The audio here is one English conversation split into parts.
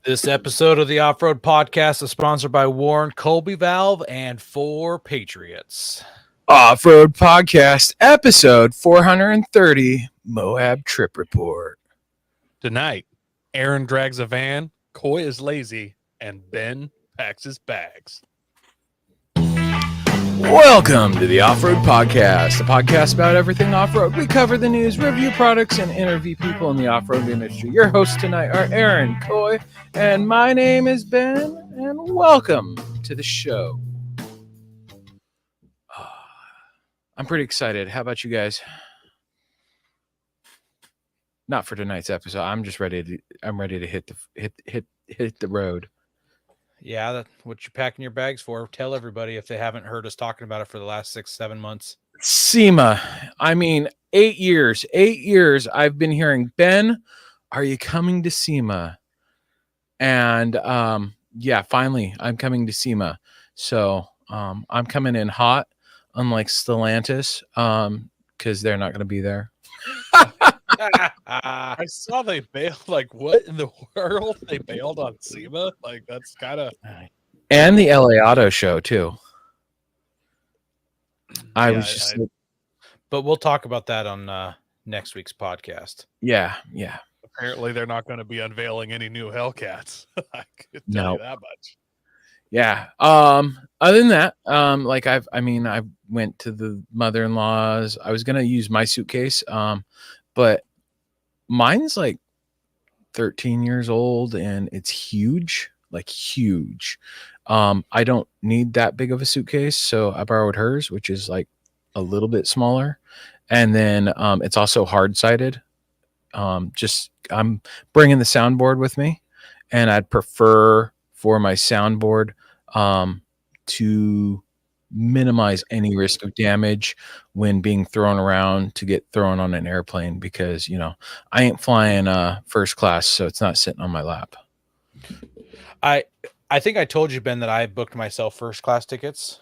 This episode of the Off-Road Podcast is sponsored by Warren Colby Valve and 4Patriots. Off-Road Podcast, episode 430, Moab Trip Report. Tonight, Aaron drags a van, Coy is lazy, and Ben packs his bags. Welcome to the Off-Road Podcast, a podcast about everything off-road. We cover the news, review products, and interview people in the off-road industry. Your hosts tonight are Aaron, Coy, and my name is Ben, and welcome to the show. I'm pretty excited. How about you guys? Not for tonight's episode. I'm just ready to hit the road. Yeah, that's what you're packing your bags for. Tell everybody if they haven't heard us talking about it for the last 6-7 months. SEMA. I mean, 8 years. 8 years I've been hearing, Ben, are you coming to SEMA? And yeah, finally I'm coming to SEMA. So I'm coming in hot, unlike Stellantis, because they're not going to be there. I saw they bailed. Like, what in the world? They bailed on SEMA? Like, that's kind of. And the LA Auto Show, too. But we'll talk about that on next week's podcast. Yeah. Apparently, they're not going to be unveiling any new Hellcats. I could tell you that much. Yeah. Other than that, I went to the mother-in-law's. I was gonna use my suitcase, but mine's like 13 years old and it's huge, like huge. I don't need that big of a suitcase, so I borrowed hers, which is like a little bit smaller, and then it's also hard-sided. I'm bringing the soundboard with me, and I'd prefer for my soundboard to minimize any risk of damage when being thrown around to get thrown on an airplane, because I ain't flying first class, so it's not sitting on my lap. I think I told you, Ben, that I booked myself first class tickets.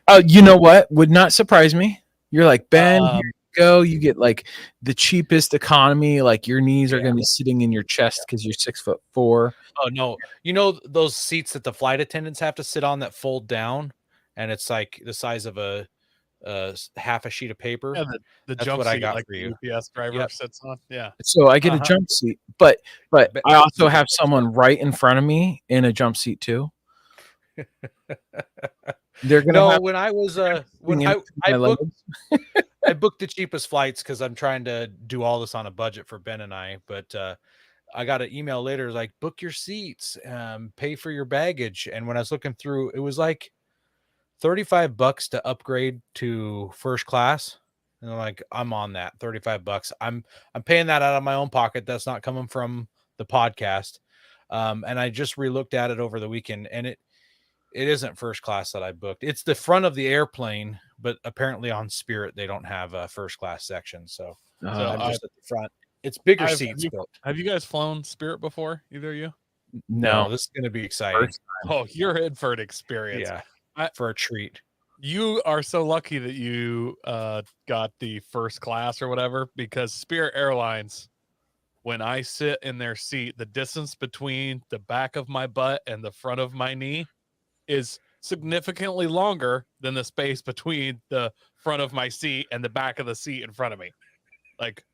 Oh, you know what? Would not surprise me. You're like, Ben, here you go. You get like the cheapest economy. Like your knees are going to be sitting in your chest because you're 6'4". Oh no! You know those seats that the flight attendants have to sit on that fold down, and it's like the size of a half a sheet of paper. Yeah, the That's jump what seat, I got like for you. the UPS driver sits on. Yeah. So I get a jump seat, but I also have someone right in front of me in a jump seat too. They're gonna. When I was when I booked the cheapest flights because I'm trying to do all this on a budget for Ben and I, but I got an email later like, book your seats, pay for your baggage. And when I was looking through, it was like $35 to upgrade to first class. And I'm like, I'm on that $35. I'm paying that out of my own pocket. That's not coming from the podcast. And I just relooked at it over the weekend, and it isn't first class that I booked. It's the front of the airplane, but apparently on Spirit, they don't have a first class section. So I'm just at the front. It's bigger seats. Have you guys flown Spirit before? Either of you? No, this is going to be exciting. Oh, you're in for an experience. Yeah, for a treat. You are so lucky that you got the first class or whatever, because Spirit Airlines, when I sit in their seat, the distance between the back of my butt and the front of my knee is significantly longer than the space between the front of my seat and the back of the seat in front of me. Like,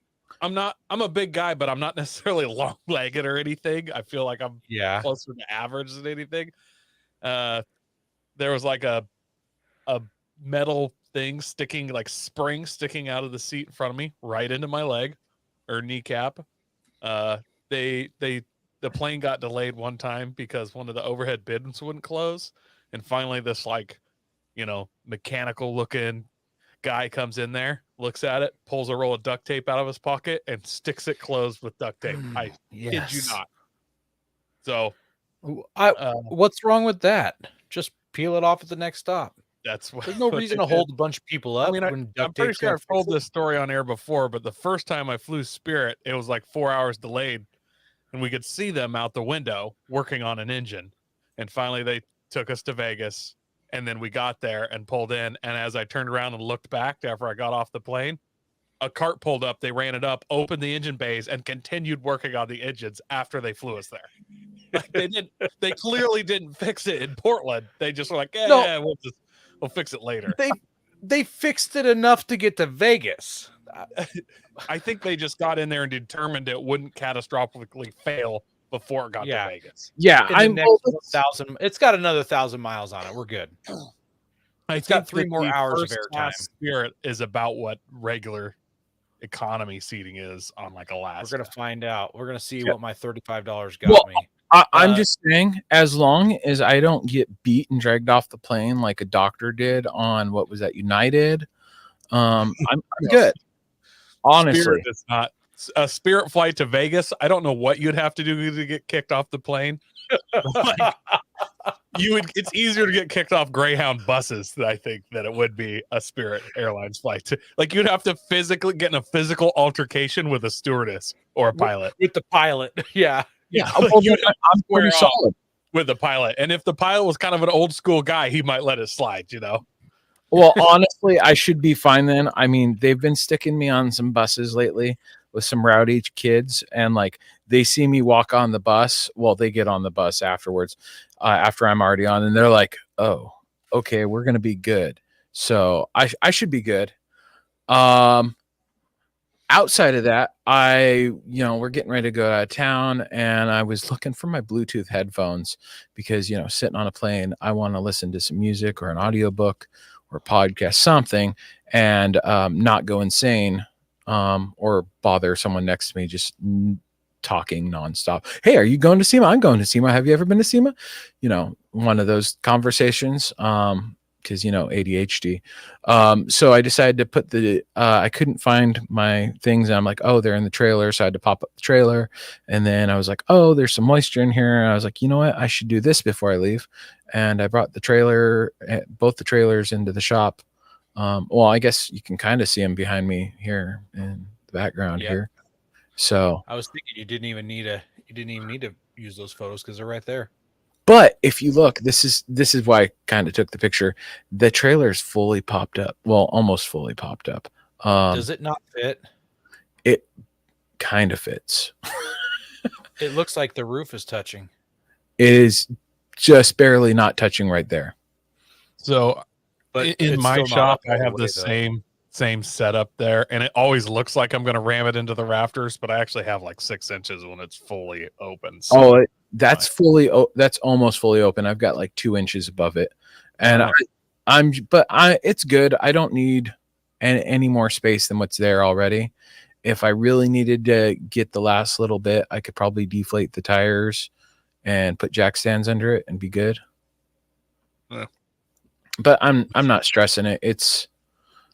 I'm a big guy, but I'm not necessarily long-legged or anything. I feel like I'm closer to average than anything. There was like a metal thing spring sticking out of the seat in front of me, right into my leg or kneecap. The plane got delayed one time because one of the overhead bins wouldn't close. And finally this mechanical looking guy comes in there, looks at it, pulls a roll of duct tape out of his pocket and sticks it closed with duct tape. I kid you not. So what's wrong with that? Just peel it off at the next stop. That's what. There's no reason to hold a bunch of people up. I mean, I'm pretty sure I've told this story on air before, but the first time I flew Spirit, it was like 4 hours delayed, and we could see them out the window working on an engine. And finally, they took us to Vegas, and then we got there and pulled in. And as I turned around and looked back after I got off the plane, a cart pulled up. They ran it up, opened the engine bays, and continued working on the engines after they flew us there. Like they clearly didn't fix it in Portland. They just were like, No. yeah, we'll fix it later. They fixed it enough to get to Vegas. I think they just got in there and determined it wouldn't catastrophically fail before it got to Vegas. Yeah, in the next 1,000, it's got another 1,000 miles on it. We're good. It's got 3 more hours of airtime. Spirit is about what regular economy seating is on like Alaska. We're gonna find out. We're gonna see what my $35 got Well, me. I'm just saying, as long as I don't get beat and dragged off the plane like a doctor did on what was that, United, I'm good. Honestly, Spirit is not a Spirit flight to Vegas. I don't know what you'd have to do to get kicked off the plane. Like, it's easier to get kicked off Greyhound buses than I think that it would be a Spirit Airlines flight. Like you'd have to physically get in a physical altercation with a stewardess or a pilot. With the pilot, yeah. Like I'm pretty solid with the pilot. And if the pilot was kind of an old school guy, he might let it slide, you know? Well, honestly, I should be fine then. I mean, they've been sticking me on some buses lately with some rowdy kids, and like they see me walk on the bus. Well, they get on the bus afterwards, after I'm already on, and they're like, "Oh, okay, we're gonna be good." So I should be good. Outside of that, we're getting ready to go out of town, and I was looking for my Bluetooth headphones because, sitting on a plane, I want to listen to some music or an audiobook or a podcast, something, and not go insane or bother someone next to me just talking nonstop. Hey, are you going to SEMA? I'm going to SEMA. Have you ever been to SEMA? One of those conversations. Because ADHD. So I decided to put I couldn't find my things, and I'm like, oh, they're in the trailer. So I had to pop up the trailer, and then I was like, oh, there's some moisture in here. And I was like, you know what? I should do this before I leave. And I brought both the trailers into the shop. Well, I guess you can kind of see them behind me here in the background here. So I was thinking you didn't even need to use those photos because they're right there. But if you look, this is why I kind of took the picture. The trailer's fully popped up. Well, almost fully popped up. Does it not fit? It kind of fits. It looks like the roof is touching. It is just barely not touching right there. So, but in my shop, I have the same setup there, and it always looks like I'm going to ram it into the rafters, but I actually have like 6 inches when it's fully open. So that's almost fully open. I've got like 2 inches above it, and it's good. I don't need any more space than what's there already. If I really needed to get the last little bit, I could probably deflate the tires and put jack stands under it and be good. Yeah. But I'm not stressing it.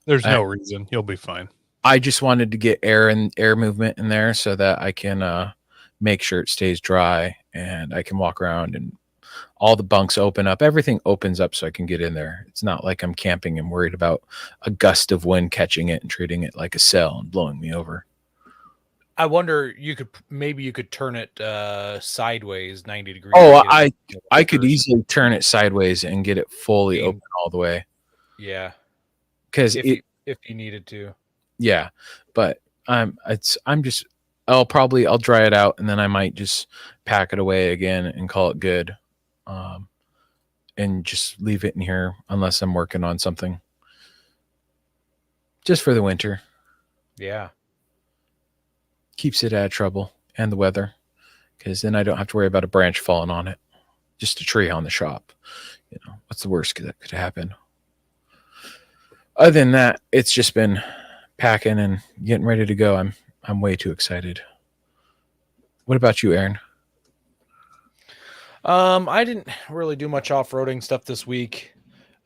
There's no reason. You'll be fine. I just wanted to get air movement in there so that I can make sure it stays dry and I can walk around and all the bunks open up. Everything opens up so I can get in there. It's not like I'm camping and worried about a gust of wind catching it and treating it like a cell and blowing me over. I wonder, you could turn it sideways 90 degrees. Oh, I could easily turn it sideways and get it fully open all the way. Yeah. Because if you needed to. Yeah. But I'll dry it out and then I might just pack it away again and call it good. And just leave it in here unless I'm working on something. Just for the winter. Yeah. Keeps it out of trouble and the weather. Because then I don't have to worry about a branch falling on it. Just a tree on the shop. What's the worst that could happen? Other than that, it's just been packing and getting ready to go. I'm way too excited. What about you, Aaron? I didn't really do much off-roading stuff this week.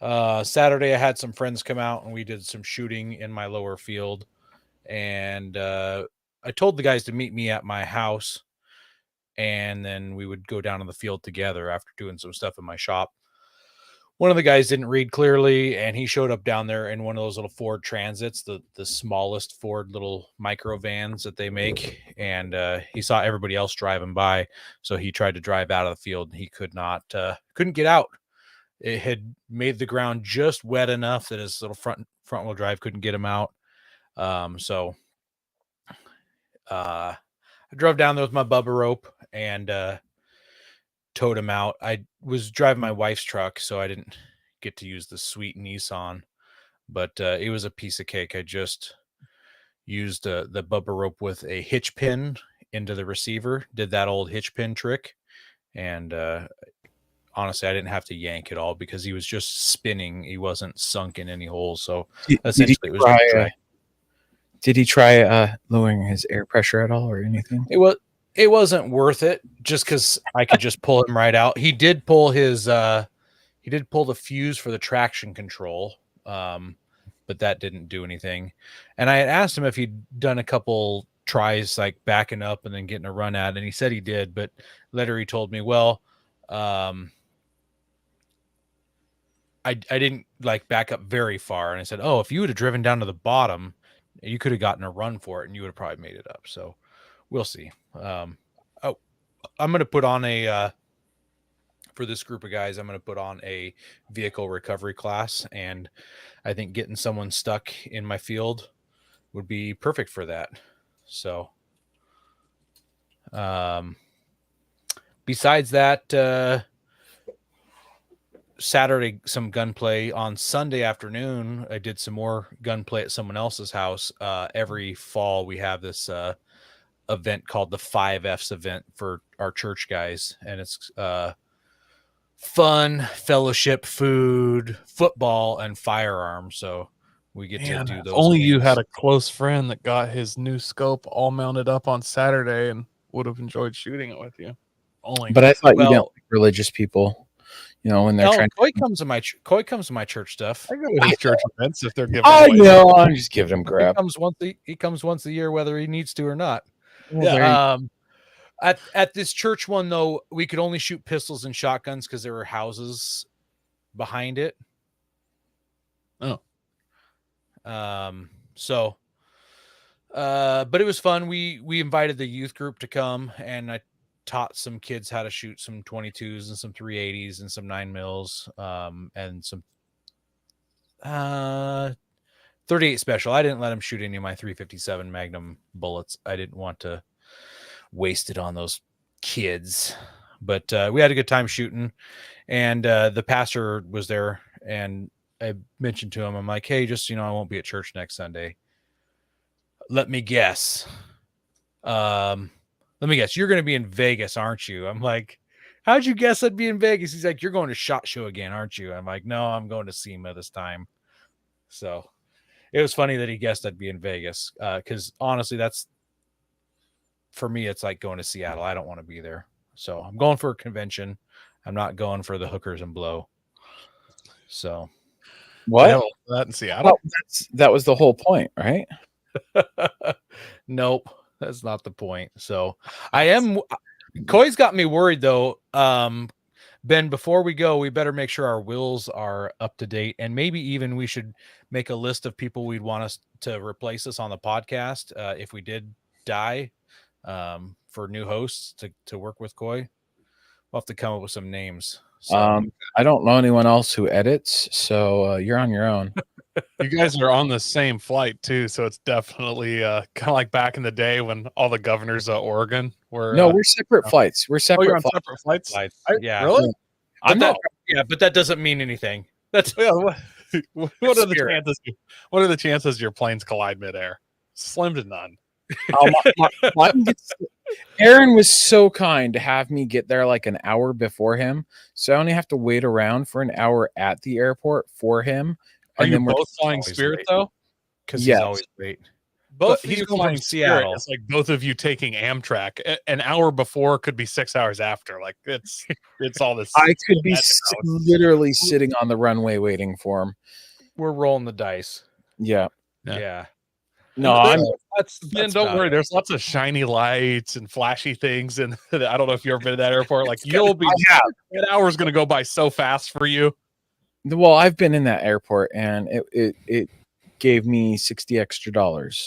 Saturday I had some friends come out and we did some shooting in my lower field. And I told the guys to meet me at my house and then we would go down to the field together after doing some stuff in my shop. One of the guys didn't read clearly and he showed up down there in one of those little Ford Transits, the smallest Ford little micro vans that they make. And he saw everybody else driving by. So he tried to drive out of the field and he couldn't get out. It had made the ground just wet enough that his little front wheel drive couldn't get him out. So I drove down there with my Bubba rope and towed him out. I was driving my wife's truck, so I didn't get to use the sweet Nissan, but it was a piece of cake. I just used the bubber rope with a hitch pin into the receiver, did that old hitch pin trick, and honestly, I didn't have to yank at all because he was just spinning. He wasn't sunk in any holes. So essentially, it was just drag. Did he try lowering his air pressure at all or anything? It wasn't worth it just because I could just pull him right out. He did pull the fuse for the traction control, but that didn't do anything. And I had asked him if he'd done a couple tries like backing up and then getting a run at, and he said he did, but later he told me, well, I didn't like back up very far. And I said, oh, if you would have driven down to the bottom, you could have gotten a run for it and you would have probably made it up. So we'll see. I'm going to put on for this group of guys, I'm going to put on a vehicle recovery class. And I think getting someone stuck in my field would be perfect for that. So, besides that, Saturday, some gunplay. On Sunday afternoon, I did some more gunplay at someone else's house. Every fall, we have this event called the 5Fs event for our church guys. And it's fun, fellowship, food, football, and firearms. So we get to do those. Only games. You had a close friend that got his new scope all mounted up on Saturday and would have enjoyed shooting it with you. But I thought you didn't like religious people. You know, when they're trying. Coy comes to my church stuff. I go to his church events if they're giving. I know. I'm just giving him crap. He comes once a year, whether he needs to or not. Well, yeah. At this church one though, we could only shoot pistols and shotguns because there were houses behind it. Oh. So. But it was fun. We invited the youth group to come, and I taught some kids how to shoot some 22s and some 380s and some 9mm, and some 38 special. I didn't let them shoot any of my 357 Magnum bullets. I didn't want to waste it on those kids, but we had a good time shooting, and the pastor was there, and I mentioned to him, I'm like, hey, just, I won't be at church next Sunday. Let me guess. You're going to be in Vegas, aren't you? I'm like, how'd you guess I'd be in Vegas? He's like, you're going to SHOT Show again, aren't you? I'm like, no, I'm going to SEMA this time. So it was funny that he guessed I'd be in Vegas. Cause honestly, for me, it's like going to Seattle. I don't want to be there. So I'm going for a convention. I'm not going for the hookers and blow. So what? That in Seattle? Well, that was the whole point, right? Nope, that's not the point. So Coy's got me worried though. Ben, before we go, we better make sure our wills are up to date, and maybe even we should make a list of people we'd want us to replace us on the podcast if we did die, for new hosts to work with Coy. We'll have to come up with some names. So. I don't know anyone else who edits, so you're on your own. You guys are on the same flight too, so it's definitely kind of like back in the day when all the governors of Oregon were. No, we're separate flights. We're separate. You're on separate flights. Yeah, really. But that doesn't mean anything. That's what are the chances? What are the chances your planes collide midair? Slim to none. Aaron was so kind to have me get there like an hour before him, so I only have to wait around for an hour at the airport for him. Are you both flying Spirit though? Because he's always late. Both he's flying Seattle. It's like both of you taking Amtrak. An hour before could be 6 hours after. Like it's all this. I could be literally sitting on the runway waiting for him. We're rolling the dice. Yeah. No, don't worry. There's lots of shiny lights and flashy things, and I don't know if you've ever been to that airport. Like you'll be. An hour's going to go by so fast for you. Well, I've been in that airport, and it gave me $60 extra.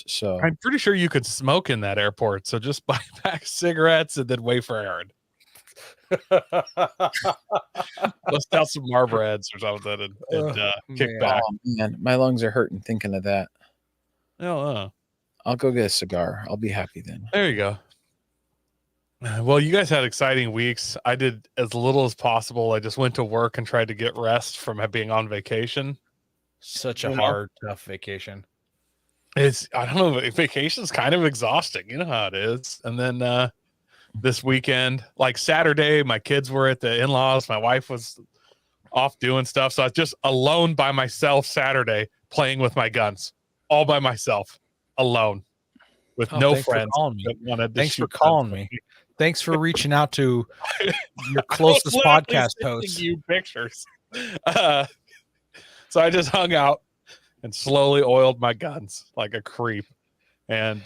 So I'm pretty sure you could smoke in that airport. So just buy back cigarettes and then wait for Aaron. Bust out some Marlboros or something and kick back. Oh, man, my lungs are hurting thinking of that. Oh, I'll go get a cigar. I'll be happy then. There you go. Well, you guys had exciting weeks. I did as little as possible. I just went to work and tried to get rest from being on vacation. Such a hard, tough vacation. I don't know, vacation's kind of exhausting. You know how it is. And then this weekend, like Saturday, my kids were at the in-laws. My wife was off doing stuff. So I was just alone by myself Saturday playing with my guns, all by myself, alone, with no friends. Thanks for calling me. Thanks for reaching out to your closest podcast host. You pictures. So I just hung out and slowly oiled my guns like a creep, and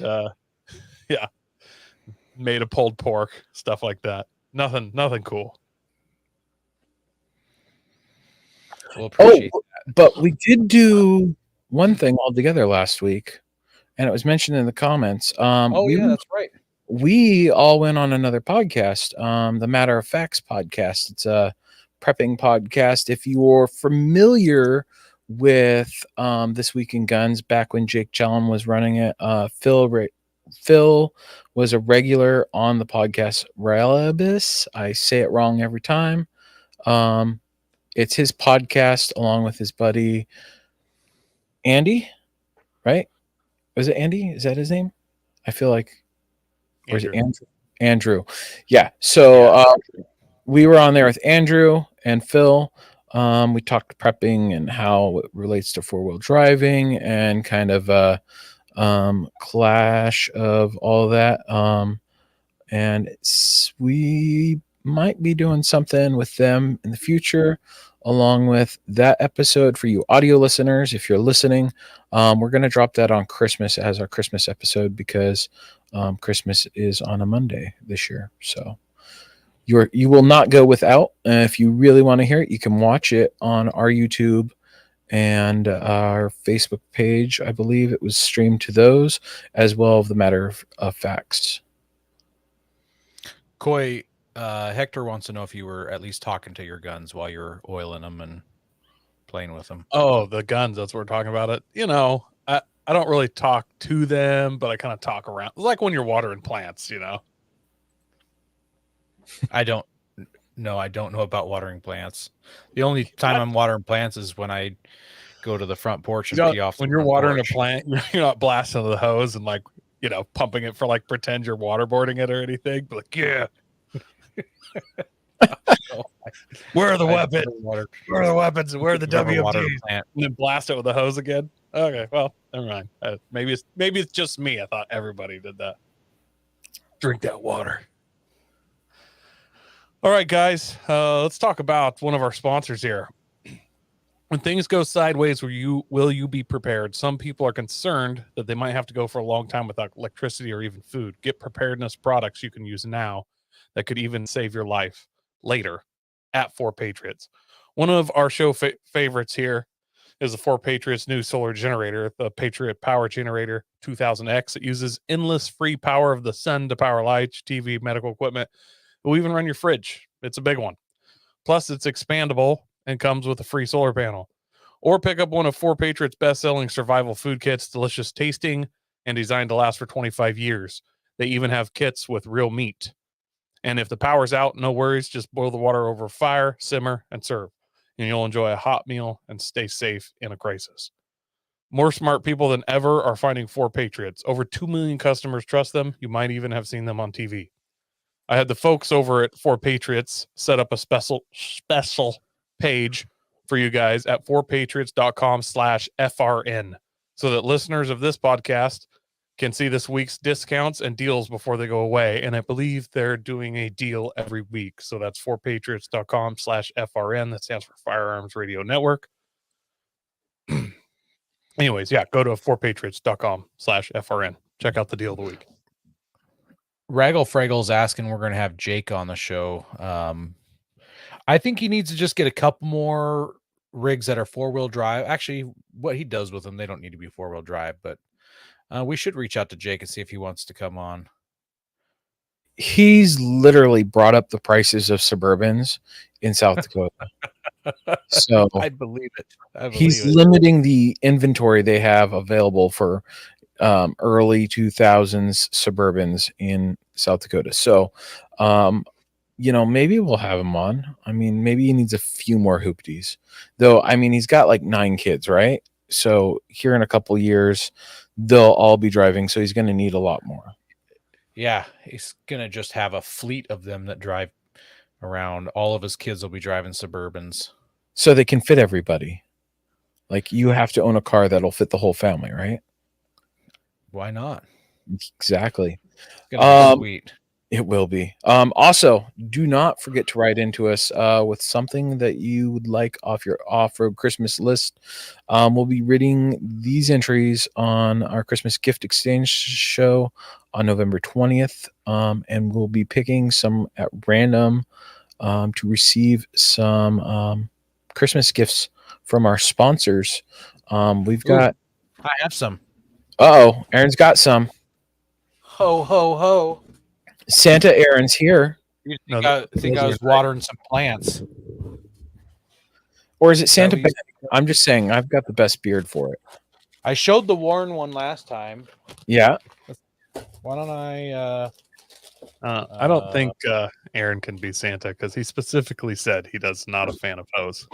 made a pulled pork, stuff like that. Nothing cool. We'll but we did do one thing all together last week, and it was mentioned in the comments. That's right. We all went on another podcast, the Matter of Facts podcast. It's a prepping podcast. If you're familiar with This Week in Guns, back when Jake Challen was running it, Phil was a regular on the podcast. Relibus, I say it wrong every time. It's his podcast along with his buddy Andy, right? Was it Andy? Is that his name? I feel like, or is it Andrew? Andrew. Yeah. So we were on there with Andrew and Phil. We talked prepping and how it relates to four-wheel driving and kind of clash of all that. And we might be doing something with them in the future, along with that episode for you audio listeners. If you're listening, we're going to drop that on Christmas as our Christmas episode because Christmas is on a Monday this year. So you will not go without. If you really want to hear it, you can watch it on our YouTube and our Facebook page. I believe it was streamed to those, as well as the Matter of Facts. Coy, Hector wants to know if you were at least talking to your guns while you're oiling them and playing with them. Oh, the guns. That's what we're talking about. It. You know, I don't really talk to them, but I kind of talk around. It's like when you're watering plants, you know. I don't know about watering plants. The only time I'm watering plants is when I go to the front porch and pee off. When you're watering a plant, you're not blasting the hose and pumping it for pretend you're waterboarding it or anything. But yeah. Where are the weapons? Where are the weapons? Where are the WMDs? And then blast it with a hose again. Okay, well, never mind. Maybe it's just me. I thought everybody did that. Drink that water. All right, guys. Let's talk about one of our sponsors here. When things go sideways, will you be prepared? Some people are concerned that they might have to go for a long time without electricity or even food. Get preparedness products you can use now that could even save your life later at 4Patriots. One of our show favorites here is the 4Patriots new solar generator, the Patriot Power Generator 2000X. It uses endless free power of the sun to power lights, TV, medical equipment. It will even run your fridge. It's a big one. Plus, it's expandable and comes with a free solar panel. Or pick up one of 4Patriots' best-selling survival food kits, delicious tasting and designed to last for 25 years. They even have kits with real meat. And if the power's out, no worries. Just boil the water over fire, simmer, and serve. And you'll enjoy a hot meal and stay safe in a crisis. More smart people than ever are finding 4Patriots. Over 2 million customers trust them. You might even have seen them on TV. I had the folks over at 4Patriots set up a special page for you guys at 4patriots.com/FRN so that listeners of this podcast can see this week's discounts and deals before they go away. And I believe they're doing a deal every week. So that's 4patriots.com/FRN. That stands for Firearms Radio Network. Anyways, go to 4patriots.com/FRN. Check out the deal of the week. Raggle Fraggle's asking we're going to have Jake on the show. I think he needs to just get a couple more rigs that are four-wheel drive. Actually, what he does with them, they don't need to be four-wheel drive, but we should reach out to Jake and see if he wants to come on. He's literally brought up the prices of Suburbans in South Dakota. So I believe it. He's limiting the inventory they have available for early 2000s Suburbans in South Dakota. So, maybe we'll have him on. I mean, maybe he needs a few more hoopties. Though, I mean, he's got like 9 kids, right? So here in a couple years, they'll all be driving. So he's going to need a lot more. Yeah, he's going to just have a fleet of them that drive around. All of his kids will be driving Suburbans. So they can fit everybody. Like, you have to own a car that'll fit the whole family, right? Why not? Exactly. It's going to be sweet. It will be. Also, do not forget to write into us with something that you would like off your off-road Christmas list. We'll be reading these entries on our Christmas gift exchange show on November 20th, and we'll be picking some at random to receive some Christmas gifts from our sponsors. We've got... I have some. Uh-oh, Aaron's got some. Ho, ho, ho. Santa Aaron's here. I think I was watering some plants. Or is it Santa Ben? I'm just saying, I've got the best beard for it. I showed the Warren one last time. Yeah. Why don't I... I don't think Aaron can be Santa because he specifically said he does not a fan of hose.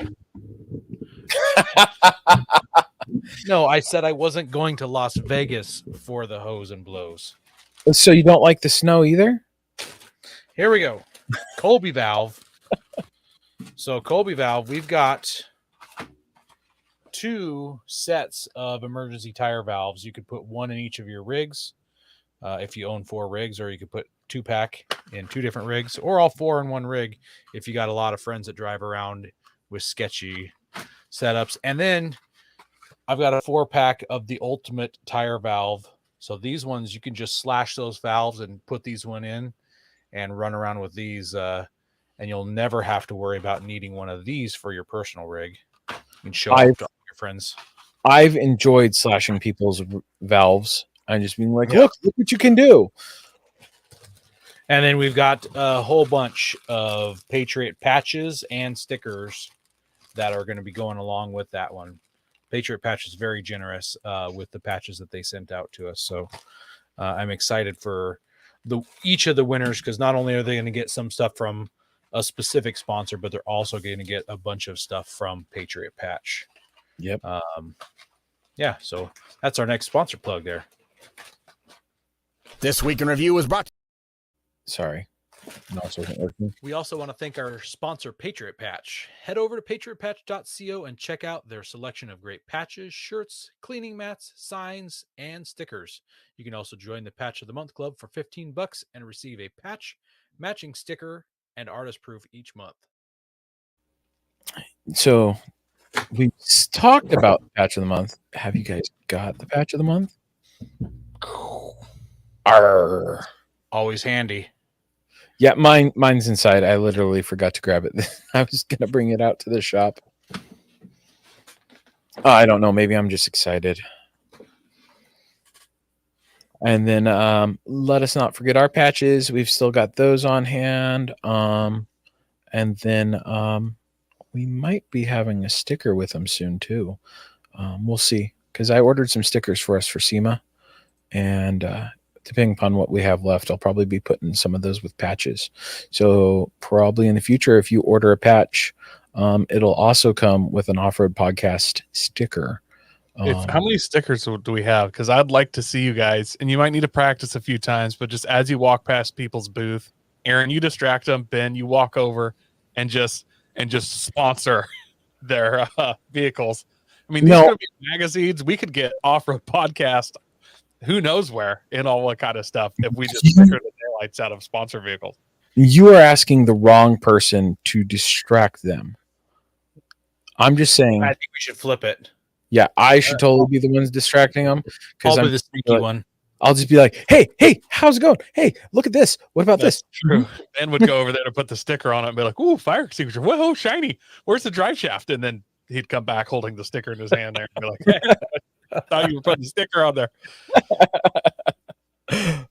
No, I said I wasn't going to Las Vegas for the hose and blows. So you don't like the snow either? Here we go. Colby valve. So Colby valve, we've got 2 sets of emergency tire valves. You could put 1 in each of your rigs if you own 4 rigs, or you could put 2-pack in 2 different rigs, or all 4 in 1 rig if you got a lot of friends that drive around with sketchy setups. And then I've got a 4-pack of the ultimate tire valve. So these ones, you can just slash those valves and put these one in and run around with these, and you'll never have to worry about needing one of these for your personal rig. You can show off to all your friends. I've enjoyed slashing people's valves and just being like, look what you can do. And then we've got a whole bunch of Patriot patches and stickers that are going to be going along with that one. Patriot Patch is very generous with the patches that they sent out to us. So I'm excited for each of the winners, because not only are they going to get some stuff from a specific sponsor, but they're also going to get a bunch of stuff from Patriot Patch. Yep. Yeah, so that's our next sponsor plug there. This Week in Review was brought to... Sorry. Wasn't working. We also want to thank our sponsor, Patriot Patch. Head over to patriotpatch.co and check out their selection of great patches, shirts, cleaning mats, signs, and stickers. You can also join the Patch of the Month Club for $15 and receive a patch, matching sticker, and artist proof each month. So we talked about Patch of the Month. Have you guys got the Patch of the Month? Arr. Always handy. Yeah, mine's inside. I literally forgot to grab it. I was gonna bring it out to the shop. I don't know. Maybe I'm just excited. And then let us not forget our patches. We've still got those on hand. And then we might be having a sticker with them soon too. We'll see, because I ordered some stickers for us for SEMA, and depending upon what we have left, I'll probably be putting some of those with patches. So probably in the future, if you order a patch, it'll also come with an Off-Road Podcast sticker. How many stickers do we have? Because I'd like to see you guys, and you might need to practice a few times, but just as you walk past people's booth, Aaron, you distract them. Ben, you walk over and just sponsor their vehicles. I mean, these are going to be magazines. We could get Off-Road Podcast who knows where and all that kind of stuff if we just sticker the taillights out of sponsor vehicles. You are asking the wrong person to distract them. I'm just saying. I think we should flip it. Yeah, I should totally be the ones distracting them. I'll be the sneaky one. I'll just be like, hey, how's it going? Hey, look at this. What about this? True. Ben would go over there to put the sticker on it and be like, ooh, fire extinguisher. Whoa, shiny. Where's the drive shaft? And then he'd come back holding the sticker in his hand there and be like, hey, I thought you were putting the sticker on there.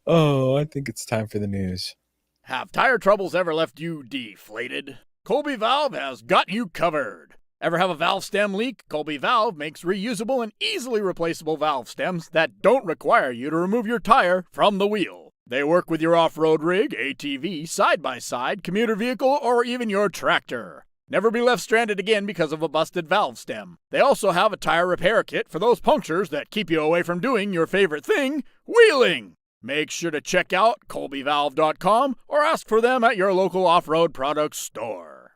Oh, I think it's time for the news. Have tire troubles ever left you deflated? Colby Valve has got you covered. Ever have a valve stem leak? Colby Valve makes reusable and easily replaceable valve stems that don't require you to remove your tire from the wheel. They work with your off-road rig, ATV, side-by-side, commuter vehicle, or even your tractor. Never be left stranded again because of a busted valve stem. They also have a tire repair kit for those punctures that keep you away from doing your favorite thing, wheeling. Make sure to check out colbyvalve.com or ask for them at your local off-road products store.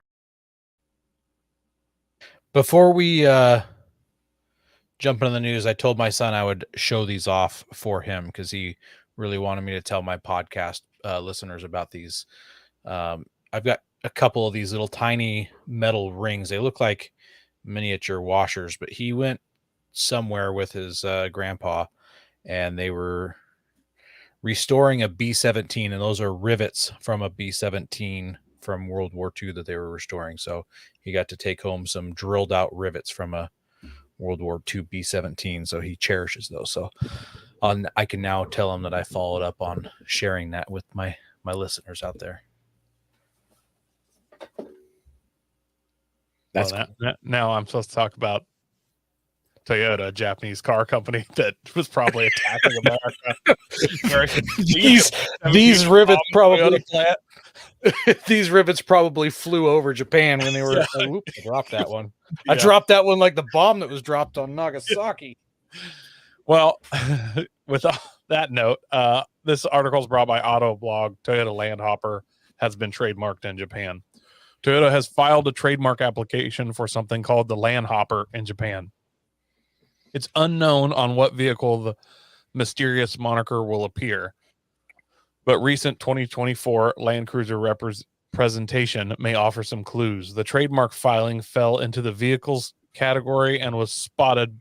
Before we jump into the news, I told my son I would show these off for him because he really wanted me to tell my podcast listeners about these. I've got a couple of these little tiny metal rings. They look like miniature washers, but he went somewhere with his grandpa and they were restoring a B-17, and those are rivets from a B-17 from World War II that they were restoring. So he got to take home some drilled out rivets from a World War II B-17. So he cherishes those. So I can now tell him that I followed up on sharing that with my listeners out there. That's now I'm supposed to talk about Toyota, a Japanese car company that was probably attacking America. these rivets probably these rivets probably flew over Japan when they were like, whoops, I dropped that one. I dropped that one like the bomb that was dropped on Nagasaki. Well, with that note, this article is brought by Autoblog. Toyota Landhopper has been trademarked in Japan. Toyota has filed a trademark application for something called the Landhopper in Japan. It's unknown on what vehicle the mysterious moniker will appear, but recent 2024 Land Cruiser presentation may offer some clues. The trademark filing fell into the vehicles category and was spotted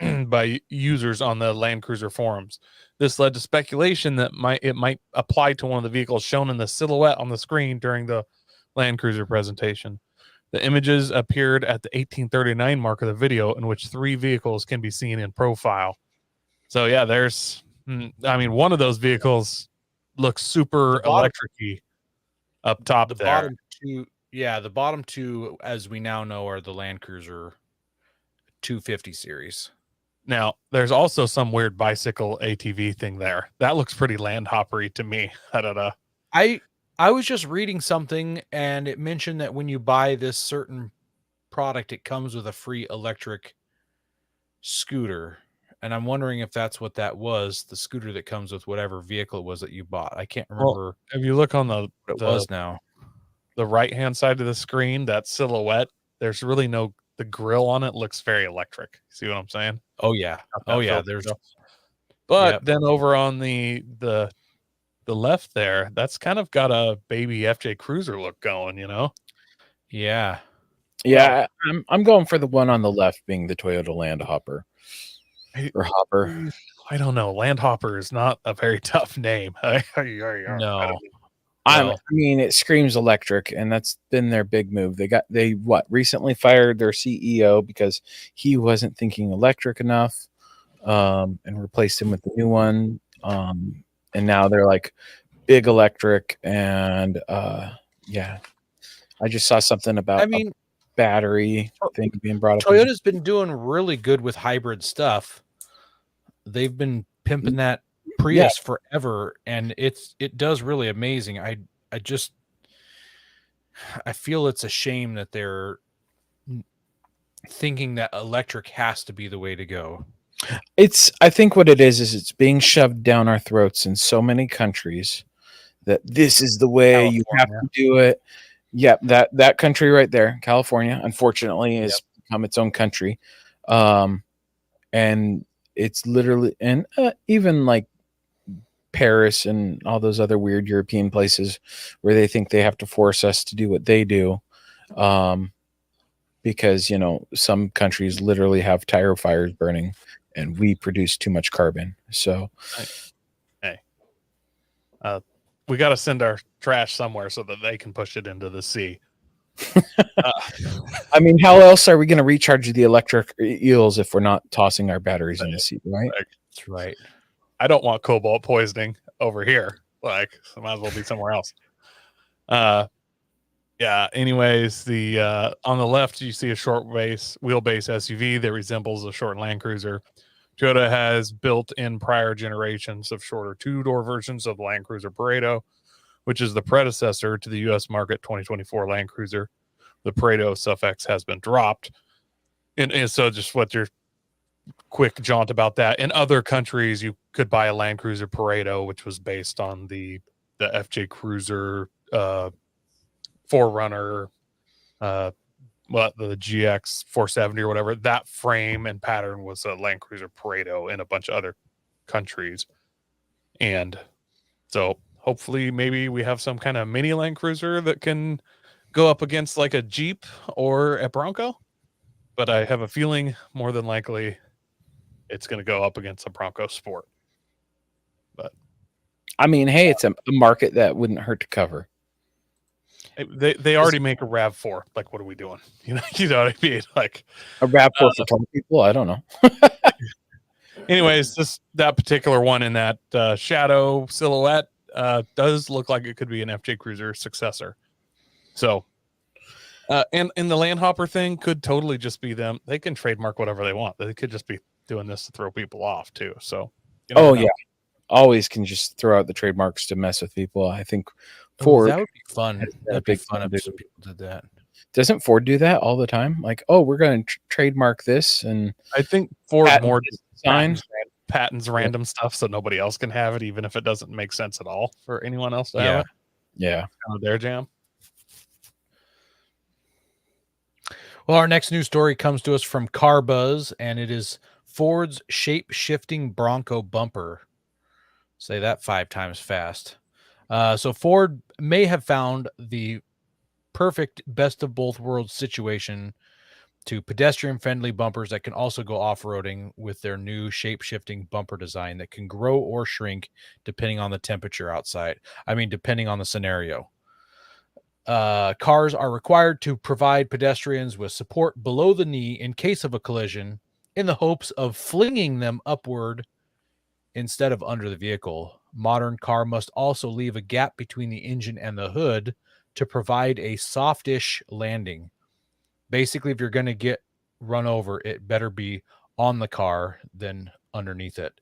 by users on the Land Cruiser forums. This led to speculation that it might apply to one of the vehicles shown in the silhouette on the screen during the Land Cruiser presentation. The images appeared at the 1839 mark of the video, in which 3 vehicles can be seen in profile. So yeah, one of those vehicles looks super electric-y up top there. The bottom two, as we now know, are the Land Cruiser 250 series. Now, there's also some weird bicycle ATV thing there. That looks pretty Landhopper-y to me. I don't know. I was just reading something, and it mentioned that when you buy this certain product, it comes with a free electric scooter. And I'm wondering if that's what that was, the scooter that comes with whatever vehicle it was that you bought. I can't remember. Well, if you look on what it was now, the right-hand side of the screen, that silhouette, there's really the grill on it looks very electric. See what I'm saying? Oh, yeah. But then over on the left there, that's kind of got a baby FJ Cruiser look going, you know? Yeah. Yeah, I'm going for the one on the left being the Toyota Landhopper. Or Hopper. I don't know. Landhopper is not a very tough name. No. I mean, it screams electric, and that's been their big move. They recently fired their CEO because he wasn't thinking electric enough, and replaced him with the new one. And now they're like big electric, and I just saw something about a battery thing being brought up. Toyota's been doing really good with hybrid stuff. They've been pimping that Prius forever, and it does really amazing. I feel it's a shame that they're thinking that electric has to be the way to go. I think what it is it's being shoved down our throats in so many countries that this is the way California. You have to do it. Yep, that country right there, California, unfortunately, has become its own country. And it's literally, and even like Paris and all those other weird European places where they think they have to force us to do what they do. Because, some countries literally have tire fires burning and we produce too much carbon. So, hey, we got to send our trash somewhere so that they can push it into the sea. I mean, how else are we going to recharge the electric eels if we're not tossing our batteries in the sea, right? That's right. I don't want cobalt poisoning over here. Like, so might as well be somewhere else. Anyways, the on the left you see a short wheelbase SUV that resembles a short Land Cruiser. Toyota has built in prior generations of shorter two-door versions of the Land Cruiser Pareto, which is the predecessor to the U.S. market 2024 Land Cruiser. The Pareto suffix has been dropped. And so just what your quick jaunt about that. In other countries, you could buy a Land Cruiser Pareto, which was based on the FJ Cruiser 4Runner, the GX 470 or whatever. That frame and pattern was a Land Cruiser Pareto in a bunch of other countries. And so hopefully maybe we have some kind of mini Land Cruiser that can go up against like a Jeep or a Bronco. But I have a feeling more than likely it's going to go up against a Bronco Sport. But I mean, hey, it's a market that wouldn't hurt to cover. They already make a RAV4. Like, what are we doing? You know what I mean? Like a RAV4 for tall people? I don't know. Anyways, that particular one in that shadow silhouette does look like it could be an FJ Cruiser successor. So, and the Landhopper thing could totally just be them. They can trademark whatever they want. They could just be doing this to throw people off too. So, yeah, always can just throw out the trademarks to mess with people. I think Ford. That would be fun. That'd be fun if some people did that. Doesn't Ford do that all the time? Like, oh, we're going to trademark this, and I think Ford more patents random stuff so nobody else can have it, even if it doesn't make sense at all for anyone else to have it. Yeah, kind of their jam. Well, our next news story comes to us from Car Buzz, and it is Ford's shape-shifting Bronco bumper. Say that 5 times fast. So Ford may have found the perfect best of both worlds situation to pedestrian-friendly bumpers that can also go off-roading with their new shape-shifting bumper design that can grow or shrink depending on the temperature outside. I mean, depending on the scenario. Cars are required to provide pedestrians with support below the knee in case of a collision in the hopes of flinging them upward instead of under the vehicle. Modern car must also leave a gap between the engine and the hood to provide a softish landing. Basically, if you're going to get run over, it better be on the car than underneath it.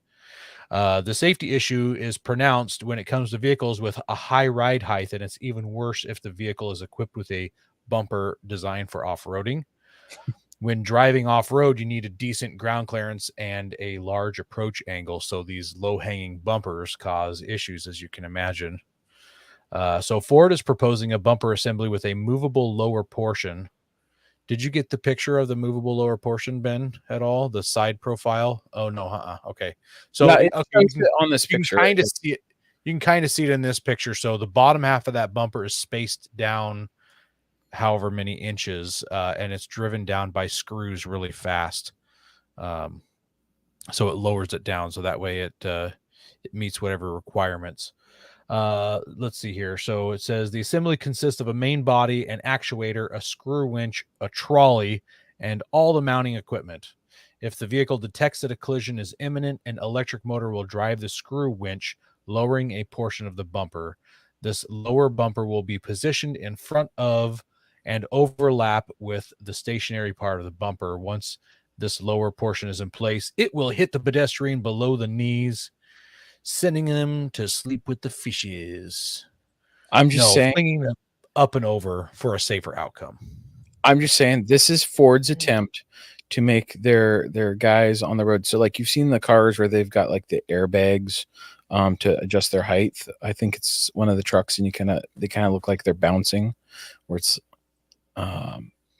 The safety issue is pronounced when it comes to vehicles with a high ride height, and it's even worse if the vehicle is equipped with a bumper designed for off-roading. When driving off-road, you need a decent ground clearance and a large approach angle, so these low-hanging bumpers cause issues, as you can imagine. So Ford is proposing a bumper assembly with a movable lower portion. Did you get the picture of the movable lower portion, Ben, at all? The side profile? Oh, no. Okay. So no, on this picture, you can kind of see it. You can kind of see it in this picture. So the bottom half of that bumper is spaced down however many inches, and it's driven down by screws really fast. So it lowers it down. So that way it meets whatever requirements. Let's see here. So it says the assembly consists of a main body, an actuator, a screw winch, a trolley, and all the mounting equipment. If the vehicle detects that a collision is imminent, an electric motor will drive the screw winch, lowering a portion of the bumper. This lower bumper will be positioned in front of and overlap with the stationary part of the bumper. Once this lower portion is in place, it will hit the pedestrian below the knees, sending them to sleep with the fishes. I'm just saying, flinging them up and over for a safer outcome. I'm just saying this is Ford's attempt to make their guys on the road. So like you've seen the cars where they've got like the airbags to adjust their height. I think it's one of the trucks, and they kind of look like they're bouncing, where it's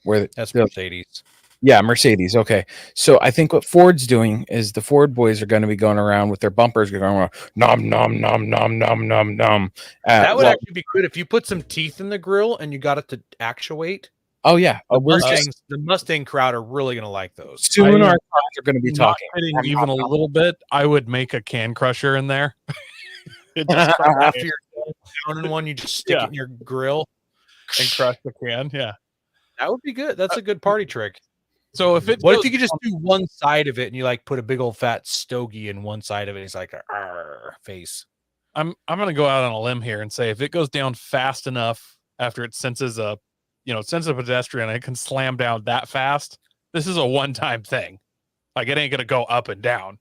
where that's Mercedes. Yeah, Mercedes. Okay. So I think what Ford's doing is the Ford boys are going to be going around with their bumpers going around, nom, nom, nom, nom, nom, nom, nom. That would actually be good if you put some teeth in the grill and you got it to actuate. Oh, yeah. The Mustang crowd are really going to like those. Soon our cars are going to be talking. Even a little bit, I would make a can crusher in there. After you're down in one, you just stick it in your grill and crush the can. Yeah. That would be good. That's a good party trick. So if if you could just do one side of it and you like put a big old fat stogie in one side of it, it's like a face. I'm gonna go out on a limb here and say if it goes down fast enough after it senses a pedestrian, it can slam down that fast. This is a one-time thing. Like it ain't gonna go up and down.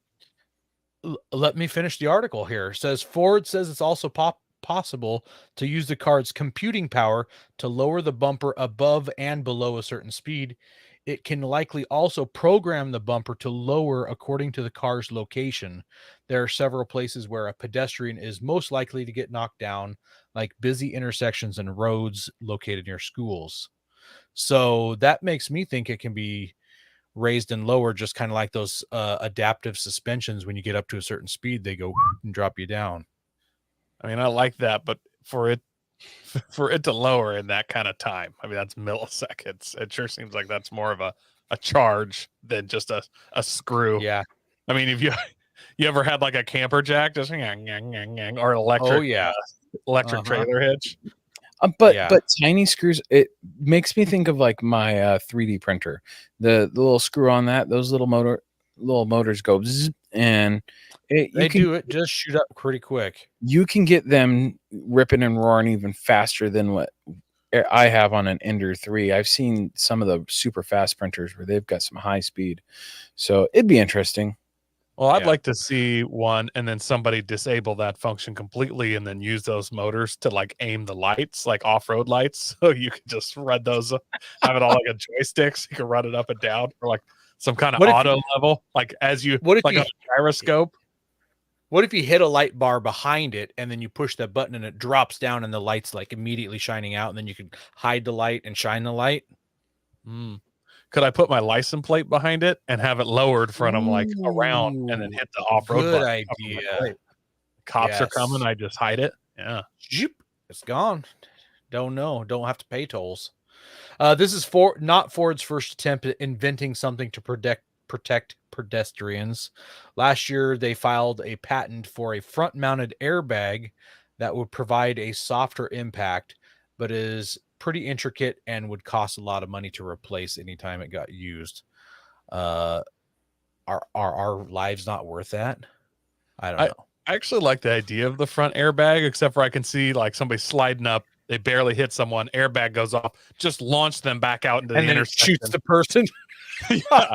let me finish the article here. It says Ford says it's also possible to use the car's computing power to lower the bumper above and below a certain speed. It can likely also program the bumper to lower according to the car's location. There are several places where a pedestrian is most likely to get knocked down, like busy intersections and roads located near schools. So that makes me think it can be raised and lowered, just kind of like those adaptive suspensions. When you get up to a certain speed, they go and drop you down. I mean, I like that, but for it to lower in that kind of time, I mean, that's milliseconds. It sure seems like that's more of a charge than just a screw. Yeah. I mean, if you ever had like a camper jack, just or electric, electric trailer hitch. But tiny screws, it makes me think of like my 3D printer. The little screw on that, those little motors go zzz, and they just shoot up pretty quick. You can get them ripping and roaring even faster than what I have on an Ender 3. I've seen some of the super fast printers where they've got some high speed. So it'd be interesting. Well, I'd like to see one and then somebody disable that function completely and then use those motors to like aim the lights, like off-road lights. So you could just run those, have it all like a joystick, so you can run it up and down, or like some kind of auto level, like as you, like a gyroscope. What if you hit a light bar behind it and then you push that button and it drops down and the light's like immediately shining out, and then you can hide the light and shine the light? Could I put my license plate behind it and have it lowered for them, like around, and then hit the off-road Good button? idea. Cops are coming. I just hide it. Yeah. It's gone. Don't know. Don't have to pay tolls. This is not Ford's first attempt at inventing something to protect pedestrians. Last year, they filed a patent for a front-mounted airbag that would provide a softer impact, but is pretty intricate and would cost a lot of money to replace anytime it got used. Are our lives not worth that? I don't know. I actually like the idea of the front airbag, except for I can see like somebody sliding up, they barely hit someone, airbag goes off, just launch them back out into the intersection. Shoots the person. Yeah.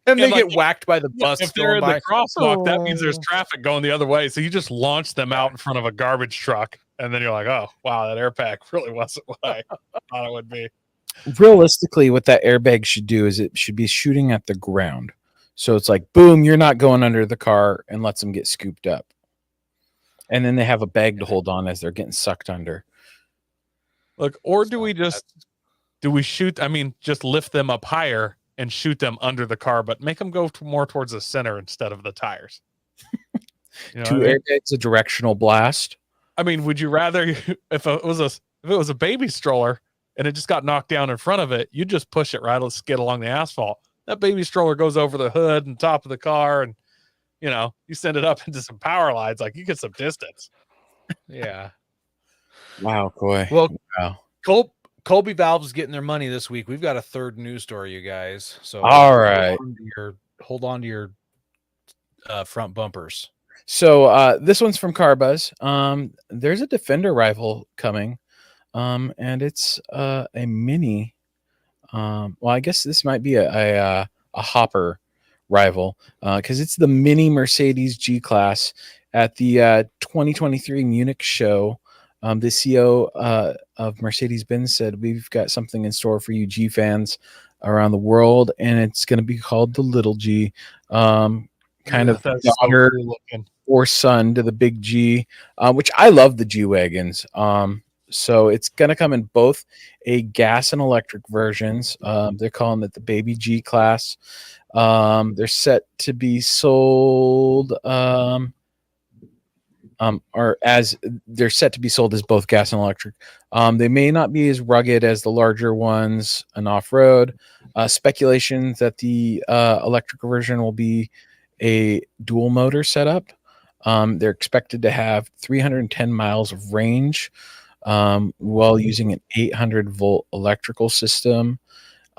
And they get whacked by the bus. If they're in the crosswalk, that means there's traffic going the other way. So you just launch them out in front of a garbage truck, and then you're like, oh, wow, that airbag really wasn't what I thought it would be. Realistically, what that airbag should do is it should be shooting at the ground. So it's like, boom, you're not going under the car, and lets them get scooped up. And then they have a bag to hold on as they're getting sucked under. Look, or do we shoot? I mean, just lift them up higher and shoot them under the car, but make them go more towards the center instead of the tires. You know, 2 airbags, a directional blast. I mean, would you rather if it was a baby stroller and it just got knocked down in front of it, you just push it right, let's skid along the asphalt. That baby stroller goes over the hood and top of the car, and you know, you send it up into some power lines, like you get some distance. Yeah. Wow, Coy. Well, wow. Colby Valve's getting their money this week. We've got a third news story, you guys. So all right, hold on to your front bumpers. So this one's from CarBuzz. There's a Defender rival coming, and it's a mini. Well, I guess this might be a hopper rival because it's the mini Mercedes G-Class at the 2023 Munich show. The CEO of Mercedes-Benz said, we've got something in store for you G fans around the world, and it's going to be called the Little G. Kind of daughter or son to the big G, which I love the G-Wagons. So it's going to come in both a gas and electric versions. They're calling it the Baby G-Class. They're set to be sold... or as they're set to be sold as both gas and electric. They may not be as rugged as the larger ones and off-road. Speculation that the electric version will be a dual motor setup. They're expected to have 310 miles of range while using an 800-volt electrical system.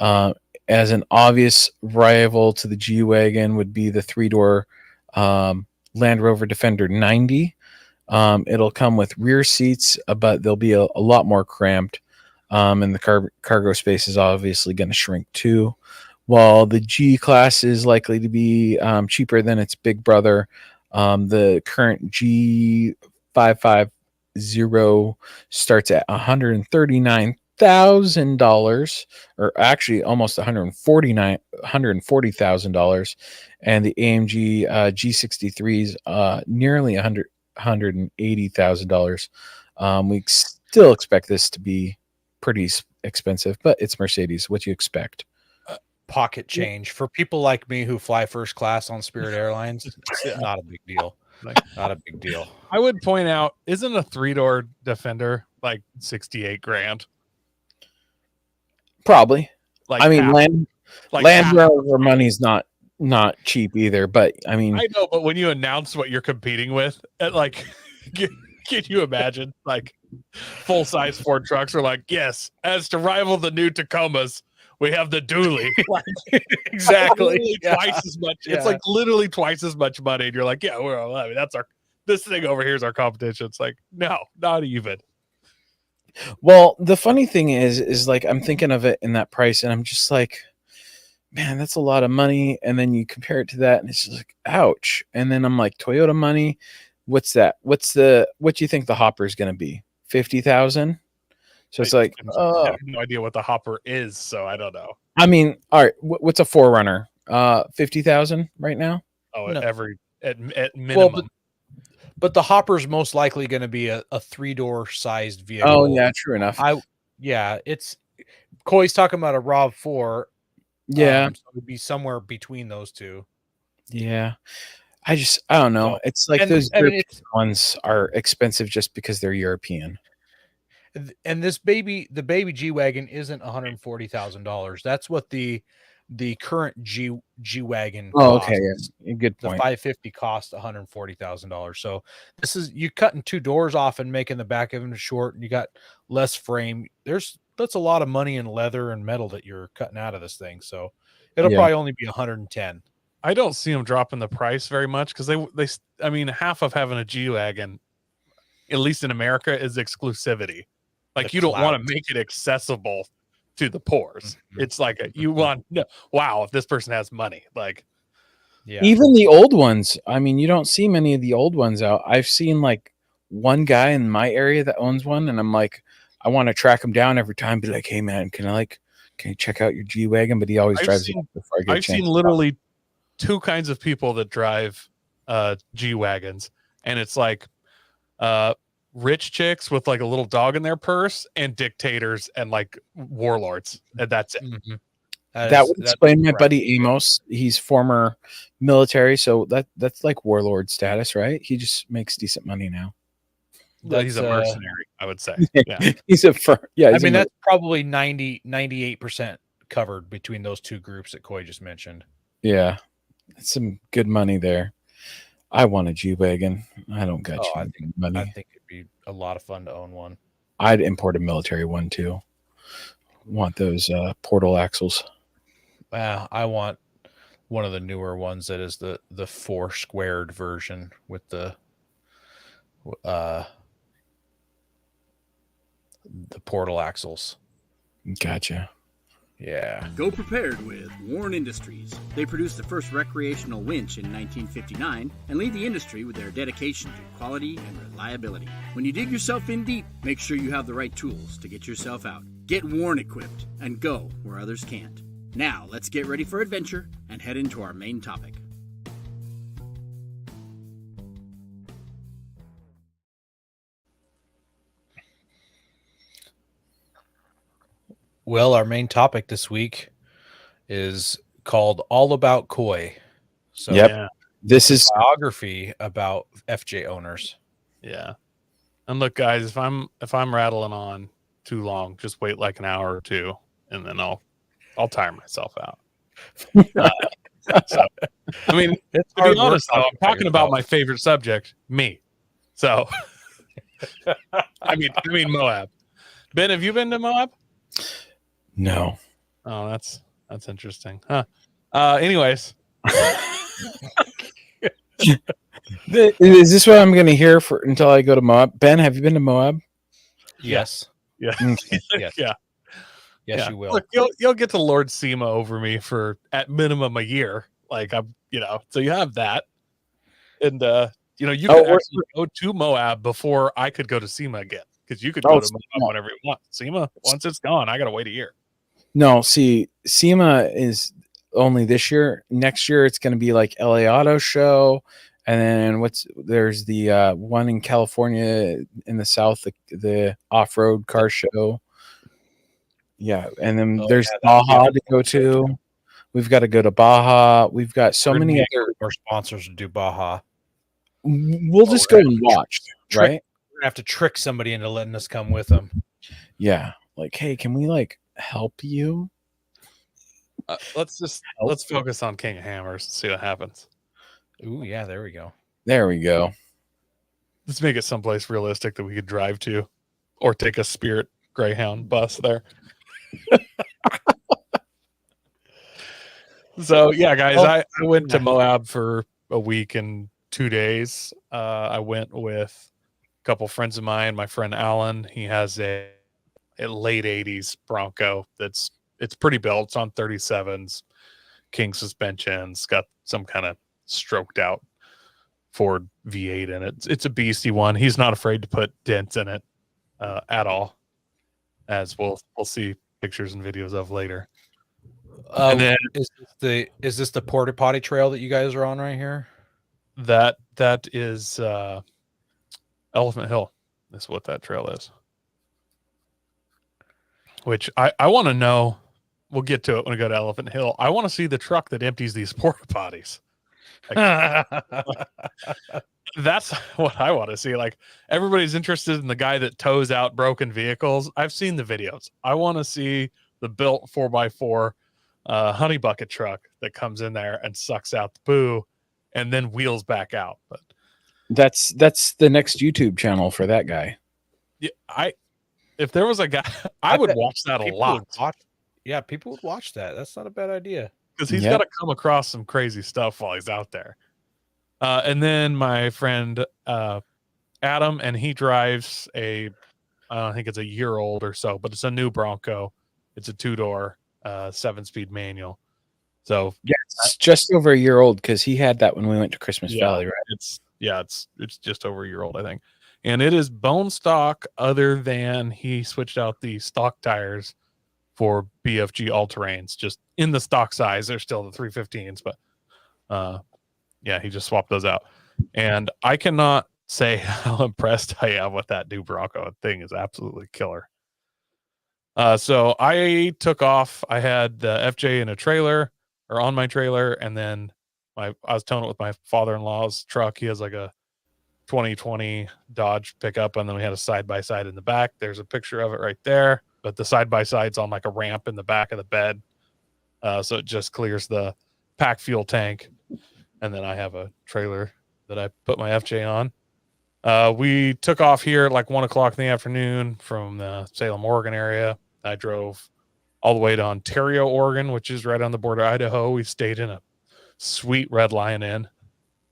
As an obvious rival to the G-Wagon would be the 3-door Land Rover Defender 90. It'll come with rear seats, but they'll be a lot more cramped. And the cargo space is obviously going to shrink too. While the G-Class is likely to be cheaper than its big brother, The current G550 starts at $139,000, or actually almost $140,000, and the AMG G63s nearly $180,000. We still expect this to be pretty expensive, but it's Mercedes. What do you expect? Pocket change for people like me who fly first class on Spirit Airlines. It's not a big deal. Not a big deal. I would point out, isn't a 3-door Defender like 68 grand? Probably. Like, I mean, half, Land Rover money's not cheap either, but I mean, I know, but when you announce what you're competing with, like, can you imagine, like, full size Ford trucks are like, yes, as to rival the new Tacomas, we have the dually. Like, Exactly. Twice as much. It's like literally twice as much money, and you're like, yeah, well, I mean, this thing over here is our competition. It's like, no, not even. Well, the funny thing is like I'm thinking of it in that price, and I'm just like, man, that's a lot of money. And then you compare it to that, and it's just like, ouch. And then I'm like, Toyota money, what's that? What do you think the Hopper is going to be? 50,000? So it's like, I have no idea what the Hopper is, so I don't know. I mean, all right, what's a 4Runner? 50,000 right now? Oh, No. at minimum. Well, but the Hopper's most likely going to be a 3-door sized vehicle. Oh yeah, true enough. It's Coy's talking about a RAV4. Yeah, so it would be somewhere between those two. Yeah, I don't know. So, it's like those European ones are expensive just because they're European. And the baby G-Wagon isn't $140,000. That's what the current G-Wagon costs. Oh, okay, yeah. Good point. The 550 cost $140,000. So this is, you cutting 2 doors off and making the back of them short, and you got less frame. That's a lot of money in leather and metal that you're cutting out of this thing. So it'll probably only be 110. I don't see them dropping the price very much because I mean, half of having a G-Wagon, at least in America, is exclusivity. Like, you don't want to make it accessible to the poors. Mm-hmm. It's like wow, if this person has money, like, yeah. Even the old ones. I mean, you don't see many of the old ones out. I've seen like one guy in my area that owns one, and I'm like, I want to track him down every time. Be like, hey man, can you check out your G-Wagon? But he always drives it before I get. I've seen literally 2 kinds of people that drive G-Wagons, and it's like rich chicks with like a little dog in their purse, and dictators and like warlords, and that's it. Mm-hmm. That would explain my buddy Amos. He's former military, so that's like warlord status, right? He just makes decent money now. He's a mercenary, I would say. Yeah, he's a I mean, that's probably 98% covered between those 2 groups that Coy just mentioned. Yeah, that's some good money there. I want a G-Wagon. I don't got money. I think it'd be a lot of fun to own one. I'd import a military one too. Want those portal axles. I want one of the newer ones that is the 4 squared version with the portal axles. Gotcha. Yeah. Go prepared with Warren Industries. They produced the first recreational winch in 1959 and lead the industry with their dedication to quality and reliability. When you dig yourself in deep, make sure you have the right tools to get yourself out. Get Warren equipped and go where others can't. Now, let's get ready for adventure and head into our main topic. Well, our main topic this week is called All About Coy. So this is a biography about FJ owners. Yeah. And look, guys, if I'm rattling on too long, just wait like an hour or 2, and then I'll tire myself out. So, I mean, to be honest, though, I'm talking about my favorite subject, me. So, I mean Moab. Ben, have you been to Moab? No. Oh, that's interesting. Huh. Anyways. Is this what I'm going to hear until I go to Moab? Ben, have you been to Moab? Yes. Yeah. Okay. Yes. Yeah. Yes, you will. Look, you'll get to Lord SEMA over me for at minimum a year. Like, so you have that. And you Oh, could actually go to Moab before I could go to SEMA again, because you could go to Moab whenever you want. SEMA, once it's gone, I gotta wait a year. No, see, SEMA is only this year. Next year, it's going to be like LA Auto Show, and then there's the one in California in the south, the off-road car show. Yeah, and then there's Baja to go to. We've got to go to Baja. We've got so many other more sponsors to do Baja. We'll just go and watch, right? We're gonna have to trick somebody into letting us come with them. Yeah, like, hey, can we like help you? Let's focus on King of Hammers and see what happens. Ooh, yeah, there we go. There we go. Let's make it someplace realistic that we could drive to, or take a Spirit Greyhound bus there. So yeah, guys, I went to Moab for a week and 2 days. I went with a couple friends of mine. My friend Alan, he has a late 80s Bronco it's pretty built. It's on 37s, king suspensions, got some kind of stroked out Ford V8 in it. It's a beastie one. He's not afraid to put dents in it at all, as we'll see pictures and videos of later. And then is this the porta potty trail that you guys are on right here? That is Elephant Hill. That's what that trail is. Which I want to know. We'll get to it when we go to Elephant Hill. I want to see the truck that empties these porta potties. Like, that's what I want to see. Like, everybody's interested in the guy that tows out broken vehicles. I've seen the videos. I want to see the built 4x4 honey bucket truck that comes in there and sucks out the poo and then wheels back out. But that's the next YouTube channel for that guy. Yeah, if there was a guy, I would watch that a lot. Yeah, people would watch that. That's not a bad idea. Because he's got to come across some crazy stuff while he's out there. And then my friend Adam, and he drives I don't think it's a year old or so, but it's a new Bronco. It's a 2-door, 7-speed manual. So yeah, it's just over a year old, because he had that when we went to Christmas Valley, right? It's just over a year old, I think. And it is bone stock, other than he switched out the stock tires for BFG all-terrains. Just in the stock size, they're still the 315s, but he just swapped those out. And I cannot say how impressed I am with that new Bronco. That thing is absolutely killer. So I took off. I had the FJ in a trailer, or on my trailer, and then I was towing it with my father-in-law's truck. He has like a 2020 Dodge pickup, and then we had a side-by-side in the back. There's a picture of it right there, but the side-by-side's on like a ramp in the back of the bed, so it just clears the pack fuel tank. And then I have a trailer that I put my FJ on. We took off here at like 1 o'clock in the afternoon from the Salem, Oregon area. I drove all the way to Ontario, Oregon, which is right on the border of Idaho. We stayed in a sweet Red Lion Inn.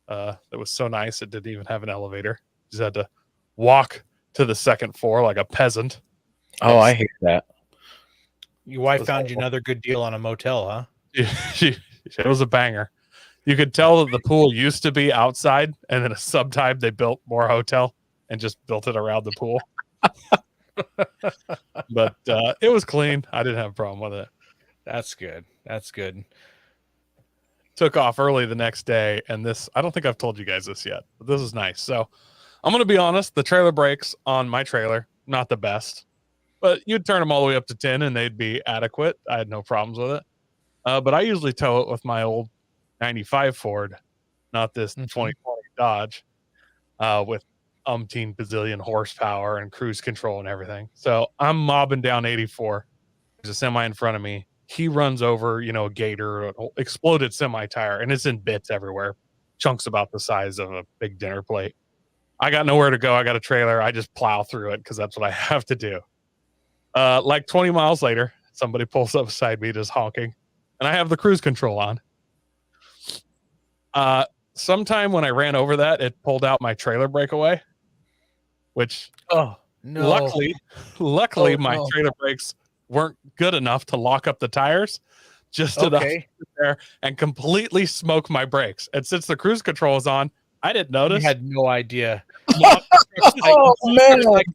It was so nice. It didn't even have an elevator. Just had to walk to the second floor like a peasant. Oh, I hate that. Your wife found you another good deal on a motel, huh? It was a banger. You could tell that the pool used to be outside, and then a subtype they built more hotel and just built it around the pool. But it was clean. I didn't have a problem with it. That's good. That's good. Took off early the next day, and I don't think I've told you guys this yet, but this is nice. So I'm going to be honest, the trailer brakes on my trailer, not the best, but you'd turn them all the way up to 10 and they'd be adequate. I had no problems with it. But I usually tow it with my old 95 Ford, not this 2020 Dodge, with umpteen bazillion horsepower and cruise control and everything. So I'm mobbing down 84. There's a semi in front of me. He runs over, a gator, an exploded semi tire, and it's in bits everywhere. Chunks about the size of a big dinner plate. I got nowhere to go. I got a trailer. I just plow through it because that's what I have to do. Like 20 miles later, somebody pulls up beside me, just honking, and I have the cruise control on. Sometime when I ran over that, it pulled out my trailer breakaway, which luckily my trailer brakes weren't good enough to lock up the tires, just enough to sit there and completely smoke my brakes. And since the cruise control is on, I didn't You notice. had no idea. Oh man! Like,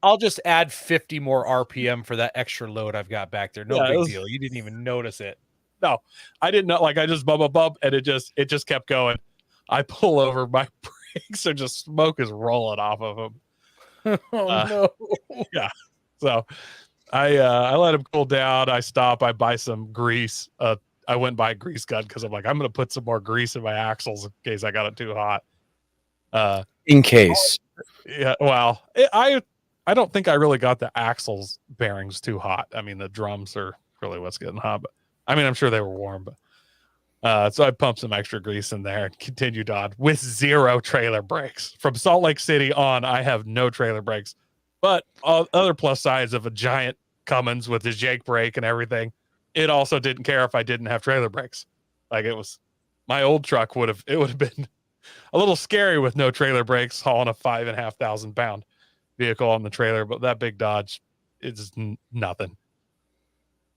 I'll just add 50 more RPM for that extra load I've got back there. No big deal. You didn't even notice it. No, I didn't know. Like I just bump, and it just kept going. I pull over, my brakes are just smoke is rolling off of them. No. Yeah. So I let him cool down. I stop. I buy some grease. I went and buy a grease gun because I'm like, I'm going to put some more grease in my axles in case I got it too hot. In case. Yeah. Well, I don't think I really got the axles bearings too hot. I mean, the drums are really what's getting hot, but I mean, I'm sure they were warm, but so I pumped some extra grease in there and continued on with 0 trailer brakes. From Salt Lake City on, I have no trailer brakes. But other plus sides of a giant Cummins with his Jake brake and everything, it also didn't care if I didn't have trailer brakes. Like it was, my old truck would have been a little scary with no trailer brakes hauling a 5,500 pound vehicle on the trailer, but that big Dodge is nothing.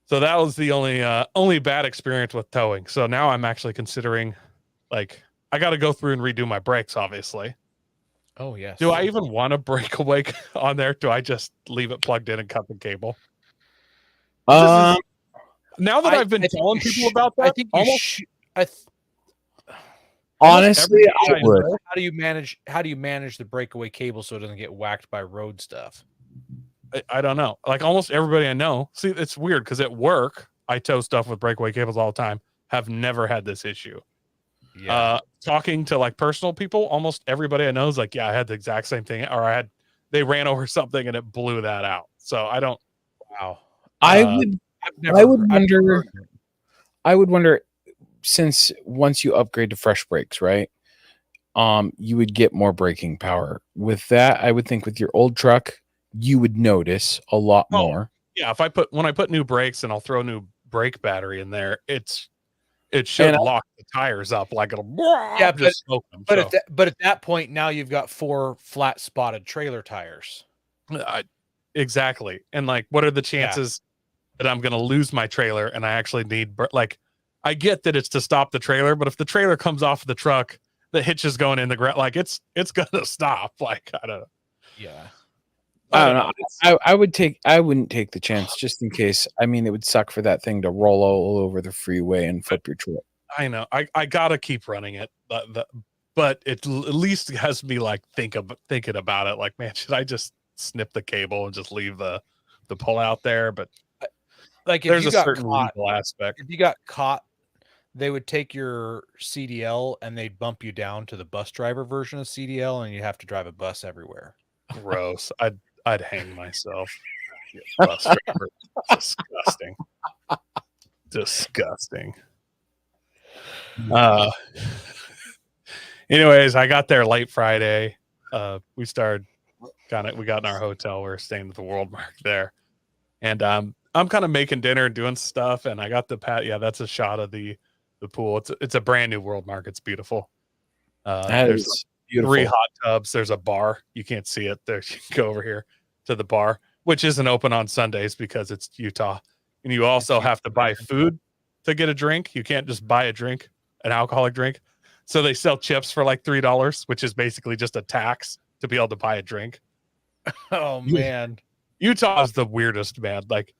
So that was the only bad experience with towing. So now I'm actually considering, like, I got to go through and redo my brakes, obviously. Oh, yes. Do I even want a breakaway on there? Do I just leave it plugged in and cut the cable? Now that I've been telling people about that, I think you should. Honestly, I would. How do you manage the breakaway cable so it doesn't get whacked by road stuff? I don't know. Like almost everybody I know. See, it's weird because at work I tow stuff with breakaway cables all the time. Have never had this issue. Yeah. Talking to like personal people, almost everybody I know is like, yeah, I had the exact same thing, or they ran over something and it blew that out. So I don't. Wow. I would wonder, since once you upgrade to fresh brakes, right? You would get more braking power. With that, I would think with your old truck, you would notice a lot more. Yeah, when I put new brakes and I'll throw a new brake battery in there, it should lock the tires up like it'll just smoke them. But at that point now you've got 4 flat spotted trailer tires. Exactly. And like, what are the chances that I'm going to lose my trailer and I actually need like, I get that it's to stop the trailer, but if the trailer comes off the truck, the hitch is going in the ground, like it's gonna stop. Like I don't know. Yeah. I don't know. I wouldn't take the chance just in case. I mean, it would suck for that thing to roll all over the freeway and flip your truck. I know. I gotta keep running it, but it at least has me like thinking about it. Like, man, should I just snip the cable and just leave the pull out there? But like, there's a certain legal aspect. If you got caught, they would take your CDL and they'd bump you down to the bus driver version of CDL, and you have to drive a bus everywhere. Gross. I'd hang myself. Bus driver. Disgusting. Disgusting. Anyways, I got there late Friday. We got in our hotel. We were staying at the World Mark there. And I'm kind of making dinner and doing stuff, and I got that's a shot of the pool. It's a brand new World Mark. It's beautiful. There's beautiful. 3 hot tubs. There's a bar. You can't see it. There, you can go over here to the bar, which isn't open on Sundays because it's Utah. And you also have to buy food to get a drink. You can't just buy a drink, an alcoholic drink. So they sell chips for like $3, which is basically just a tax to be able to buy a drink. Oh man. Utah is the weirdest, man. Like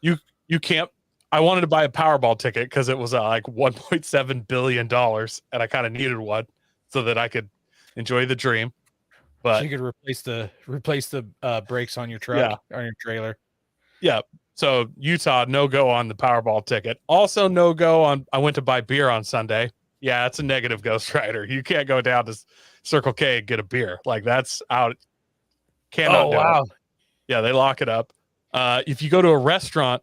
you can't. I wanted to buy a Powerball ticket because it was like $1.7 billion, and I kind of needed one so that I could enjoy the dream. But so you could replace the brakes on your truck, on your trailer. Yeah. So Utah, no go on the Powerball ticket. Also no go on. I went to buy beer on Sunday. Yeah, it's a negative Ghost Rider. You can't go down to Circle K and get a beer. Like that's out. Cannot do it. Yeah, they lock it up. If you go to a restaurant,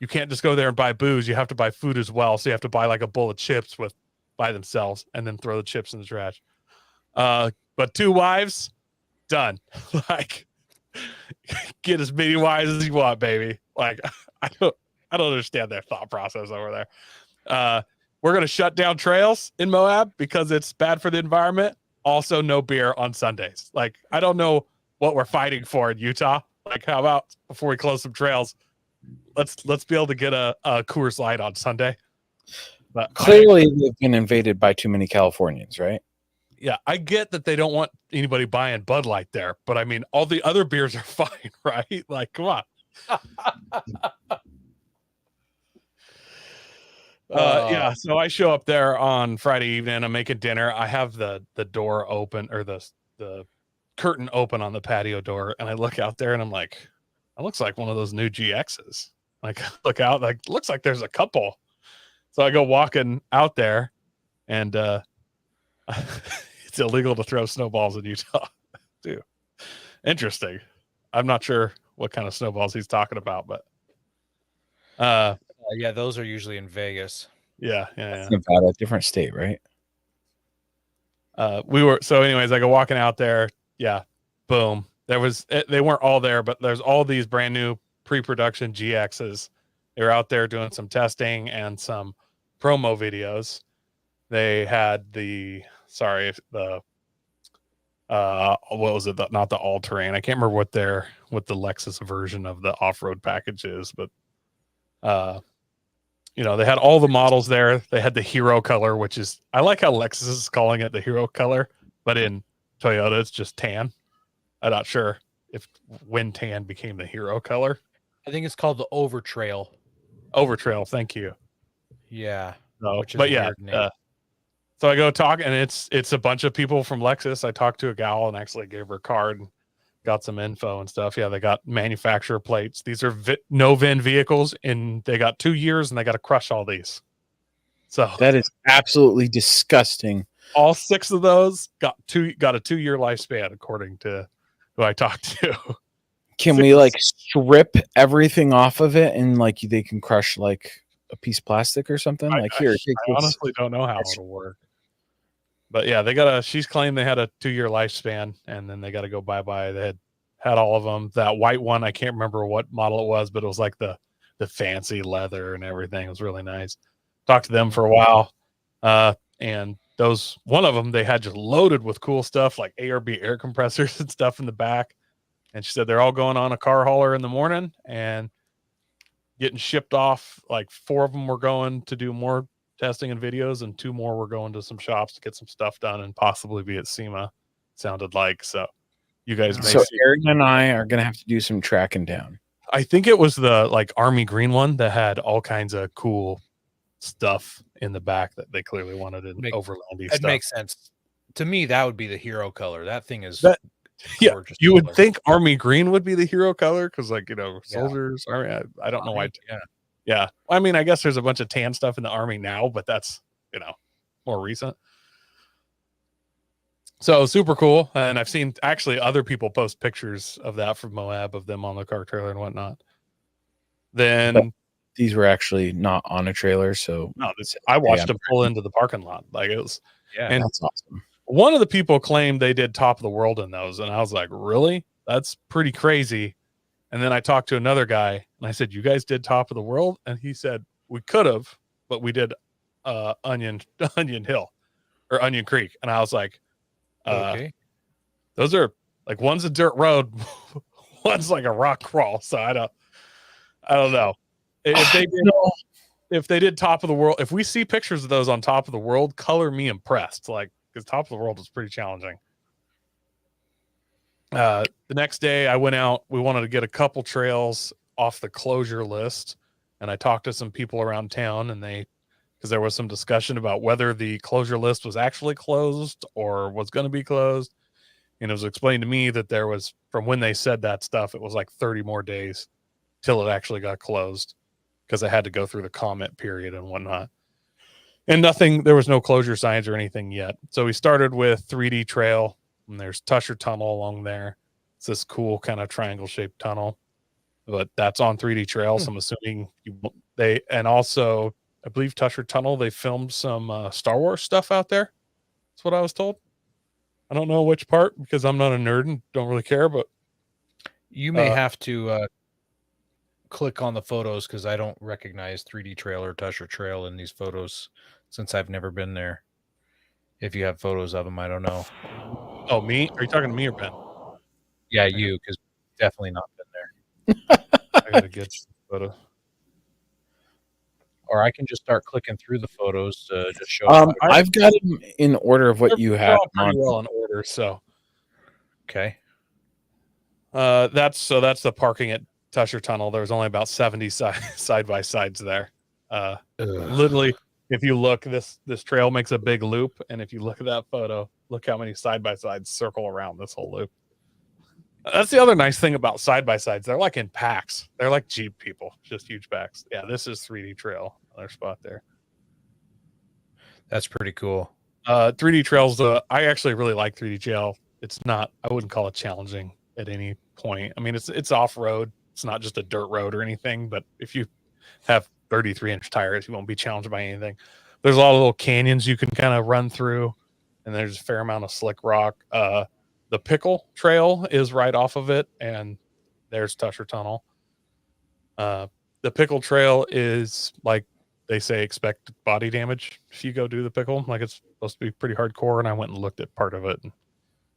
you can't just go there and buy booze. You have to buy food as well. So you have to buy like a bowl of chips by themselves and then throw the chips in the trash. But 2 wives, done. Like, get as many wives as you want, baby. Like, I don't understand their thought process over there. We're gonna shut down trails in Moab because it's bad for the environment. Also, no beer on Sundays. Like, I don't know what we're fighting for in Utah. Like, how about before we close some trails, let's be able to get a Coors Light on Sunday. But clearly, they've been invaded by too many Californians, right? yeah, I get that they don't want anybody buying Bud Light there, but I mean, all the other beers are fine, right? Like, come on. Yeah, so I show up there on Friday evening. I'm making dinner. I have the door open, or the curtain open on the patio door, and I look out there and I'm like, that looks like one of those new GXs. Like, look out, like, looks like there's a couple. So I go walking out there, and it's illegal to throw snowballs in Utah. Dude, interesting. I'm not sure what kind of snowballs he's talking about, but yeah, those are usually in Vegas. Yeah. Nevada, different state, right? So anyways, I go walking out there. Yeah, boom. They weren't all there, but there's all these brand new pre-production GXs. They were out there doing some testing and some promo videos. They had what was it? Not the all-terrain. I can't remember what the Lexus version of the off-road package is, but they had all the models there. They had the hero color, which is, I like how Lexus is calling it the hero color, but in Toyota, it's just tan. I'm not sure when tan became the hero color. I think it's called the Overtrail. Overtrail, thank you. Yeah. So I go talk, and it's a bunch of people from Lexus. I talked to a gal and actually gave her a card and got some info and stuff. Yeah, they got manufacturer plates. These are no VIN vehicles, and they got 2 years, and they got to crush all these. So that is absolutely disgusting. All 6 of those got a 2-year lifespan, according to who I talked to. Can we like strip everything off of it and like they can crush like a piece of plastic or something? I honestly don't know how it'll work. But yeah, she's claimed they had a 2-year lifespan, and then they got to go bye-bye. They had all of them. That white one, I can't remember what model it was, but it was like the fancy leather and everything. It was really nice. Talked to them for a while. And one of them, they had just loaded with cool stuff like ARB air compressors and stuff in the back. And she said they're all going on a car hauler in the morning and getting shipped off. Like 4 of them were going to do more testing and videos, and 2 more were going to some shops to get some stuff done and possibly be at SEMA, sounded like. So you guys may see. Aaron and I are going to have to do some tracking down. I think it was the like army green one that had all kinds of cool stuff in the back that they clearly wanted in overlandy stuff. It makes sense. To me, that would be the hero color. That thing is gorgeous. You would think army green would be the hero color because, like, soldiers. Army, I don't know why. Yeah. I mean, I guess there's a bunch of tan stuff in the army now, but that's more recent. So super cool. And I've seen actually other people post pictures of that from Moab, of them on the car trailer and whatnot. Then these were actually not on a trailer, so no, I watched them pull into the parking lot. Like, it was, and that's awesome. One of the people claimed they did top of the world in those, and I was like, really? That's pretty crazy. And then I talked to another guy, and I said, you guys did top of the world? And he said, we could have, but we did Onion Hill or Onion Creek. And I was like, okay. Those are like, one's a dirt road, one's like a rock crawl. So I don't know. If they did top of the world, if we see pictures of those on top of the world, color me impressed. Like, because top of the world is pretty challenging. The next day I went out, we wanted to get a couple trails off the closure list. And I talked to some people around town, and because there was some discussion about whether the closure list was actually closed or was going to be closed. And it was explained to me that there was, from when they said that stuff, it was like 30 more days till it actually got closed, because I had to go through the comment period and whatnot. And there was no closure signs or anything yet. So we started with 3D Trail, and there's Tusher Tunnel along there. It's this cool kind of triangle shaped tunnel, but that's on 3D Trail. So I'm assuming and also I believe Tusher Tunnel, they filmed some Star Wars stuff out there. That's what I was told. I don't know which part, because I'm not a nerd and don't really care, but you may have to click on the photos, because I don't recognize 3D Trail or Tusher Trail in these photos, since I've never been there. If you have photos of them, I don't know. Oh, me? Are you talking to me or Ben? Yeah, you, because definitely not been there. I got a good photo. or I can just start clicking through the photos to just show. Them. I've got them in order of what you They're have all pretty on. well in order. So, Okay. that's the parking at Tusher Tunnel. There's only about 70 side by sides there. Literally, if you look, this trail makes a big loop, and if you look at that photo, look how many side by sides circle around this whole loop. That's the other nice thing about side by sides. They're like in packs. They're like Jeep people, just huge packs. Yeah, this is 3D Trail. Another spot there. That's pretty cool. 3D Trails. I actually really like 3D Trail. It's not. I wouldn't call it challenging at any point. I mean, it's off road. It's not just a dirt road or anything. But if you have 33-inch tires, you won't be challenged by anything. There's a lot of little canyons you can kind of run through, and there's a fair amount of slick rock. The Pickle Trail is right off of it, and there's Tusher Tunnel. The Pickle Trail is like they say, expect body damage if you go do the pickle. Like it's supposed to be pretty hardcore, and I went and looked at part of it, and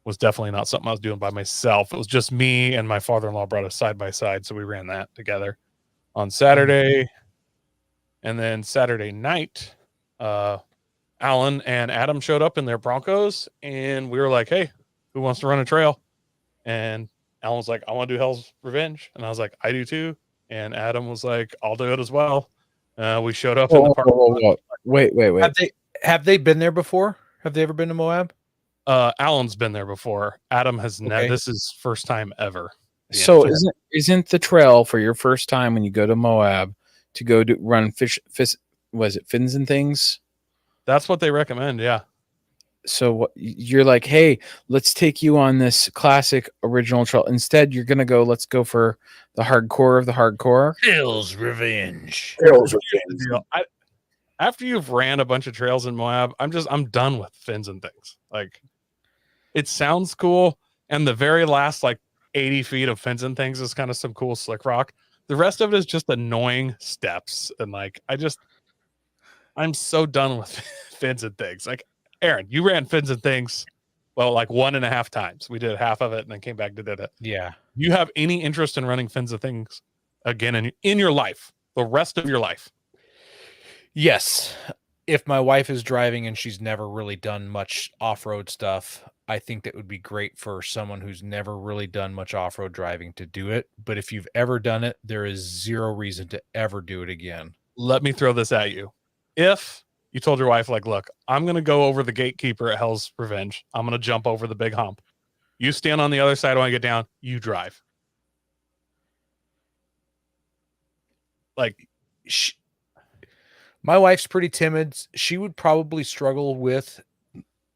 was definitely not something I was doing by myself. It was just me and my father-in-law brought us side by side, so we ran that together on Saturday, and then Saturday night, Alan and Adam showed up in their Broncos, and we were like, "Hey, who wants to run a trail?" And Alan was like, "I want to do Hell's Revenge," and I was like, "I do too." And Adam was like, "I'll do it as well." We showed up in the park. Wait. Have they been there before? Have they ever been to Moab? Alan's been there before. Adam has never. This is first time ever. So isn't the trail for your first time when you go to Moab to go to run fish? Was it fins and things? That's what they recommend. Yeah. So you're like, hey, let's take you on this classic original trail. Instead, you're gonna go. Let's go for the hardcore of the hardcore. Hell's Revenge. After you've ran a bunch of trails in Moab, I'm done with fins and things. Like, it sounds cool, and the very last 80 feet of fins and things is kind of some cool slick rock. The rest of it is just annoying steps, and I'm so done with fins and things. Like, Aaron, you ran fins and things, 1.5 times. We did half of it and then came back to did it. Yeah. You have any interest in running fins and things again in your life, the rest of your life? Yes. If my wife is driving and she's never really done much off-road stuff, I think that would be great for someone who's never really done much off-road driving to do it. But if you've ever done it, there is zero reason to ever do it again. Let me throw this at you. If you told your wife, look, I'm going to go over the gatekeeper at Hell's Revenge. I'm going to jump over the big hump. You stand on the other side when I get down. You drive. My wife's pretty timid. She would probably struggle with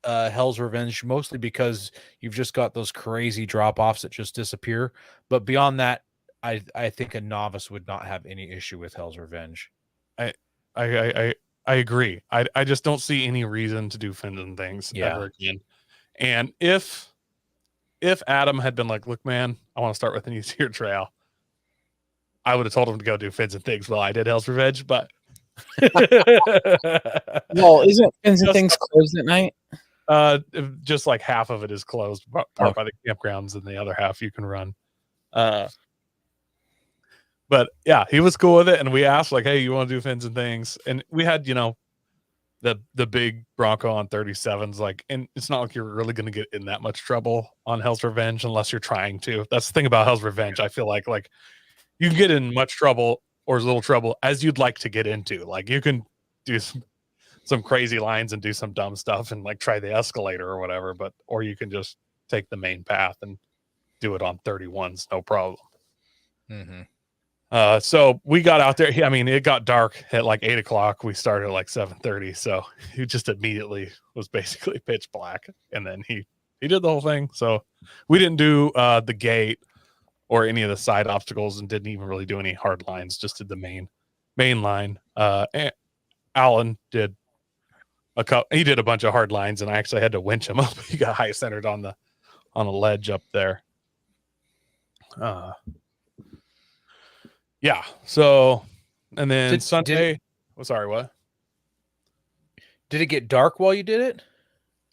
Hell's Revenge, mostly because you've just got those crazy drop-offs that just disappear. But beyond that, I think a novice would not have any issue with Hell's Revenge. I agree. I just don't see any reason to do fins and things ever again. And if Adam had been like, look, man, I want to start with an easier trail, I would have told him to go do fins and things. Well, I did Hell's Revenge, but well, isn't fins and things closed at night? Just half of it is closed, part by the campgrounds, and the other half you can run. But yeah, he was cool with it, and we asked hey, you want to do fins and things? And we had the big Bronco on 37s, and it's not like you're really going to get in that much trouble on Hell's Revenge unless you're trying to. That's the thing about Hell's Revenge. I feel like you can get in much trouble or as little trouble as you'd like to get into. You can do some crazy lines and do some dumb stuff and try the escalator or whatever, or you can just take the main path and do it on 31s, no problem. Mm-hmm. So we got out there. It got dark at 8 o'clock. We started at 7:30. So he just immediately was basically pitch black. And then he did the whole thing. So we didn't do the gate or any of the side obstacles, and didn't even really do any hard lines, just did the main line. And Alan did he did a bunch of hard lines, and I actually had to winch him up. He got high centered on a ledge up there. Yeah. So, and then Sunday. Sorry, what? Did it get dark while you did it?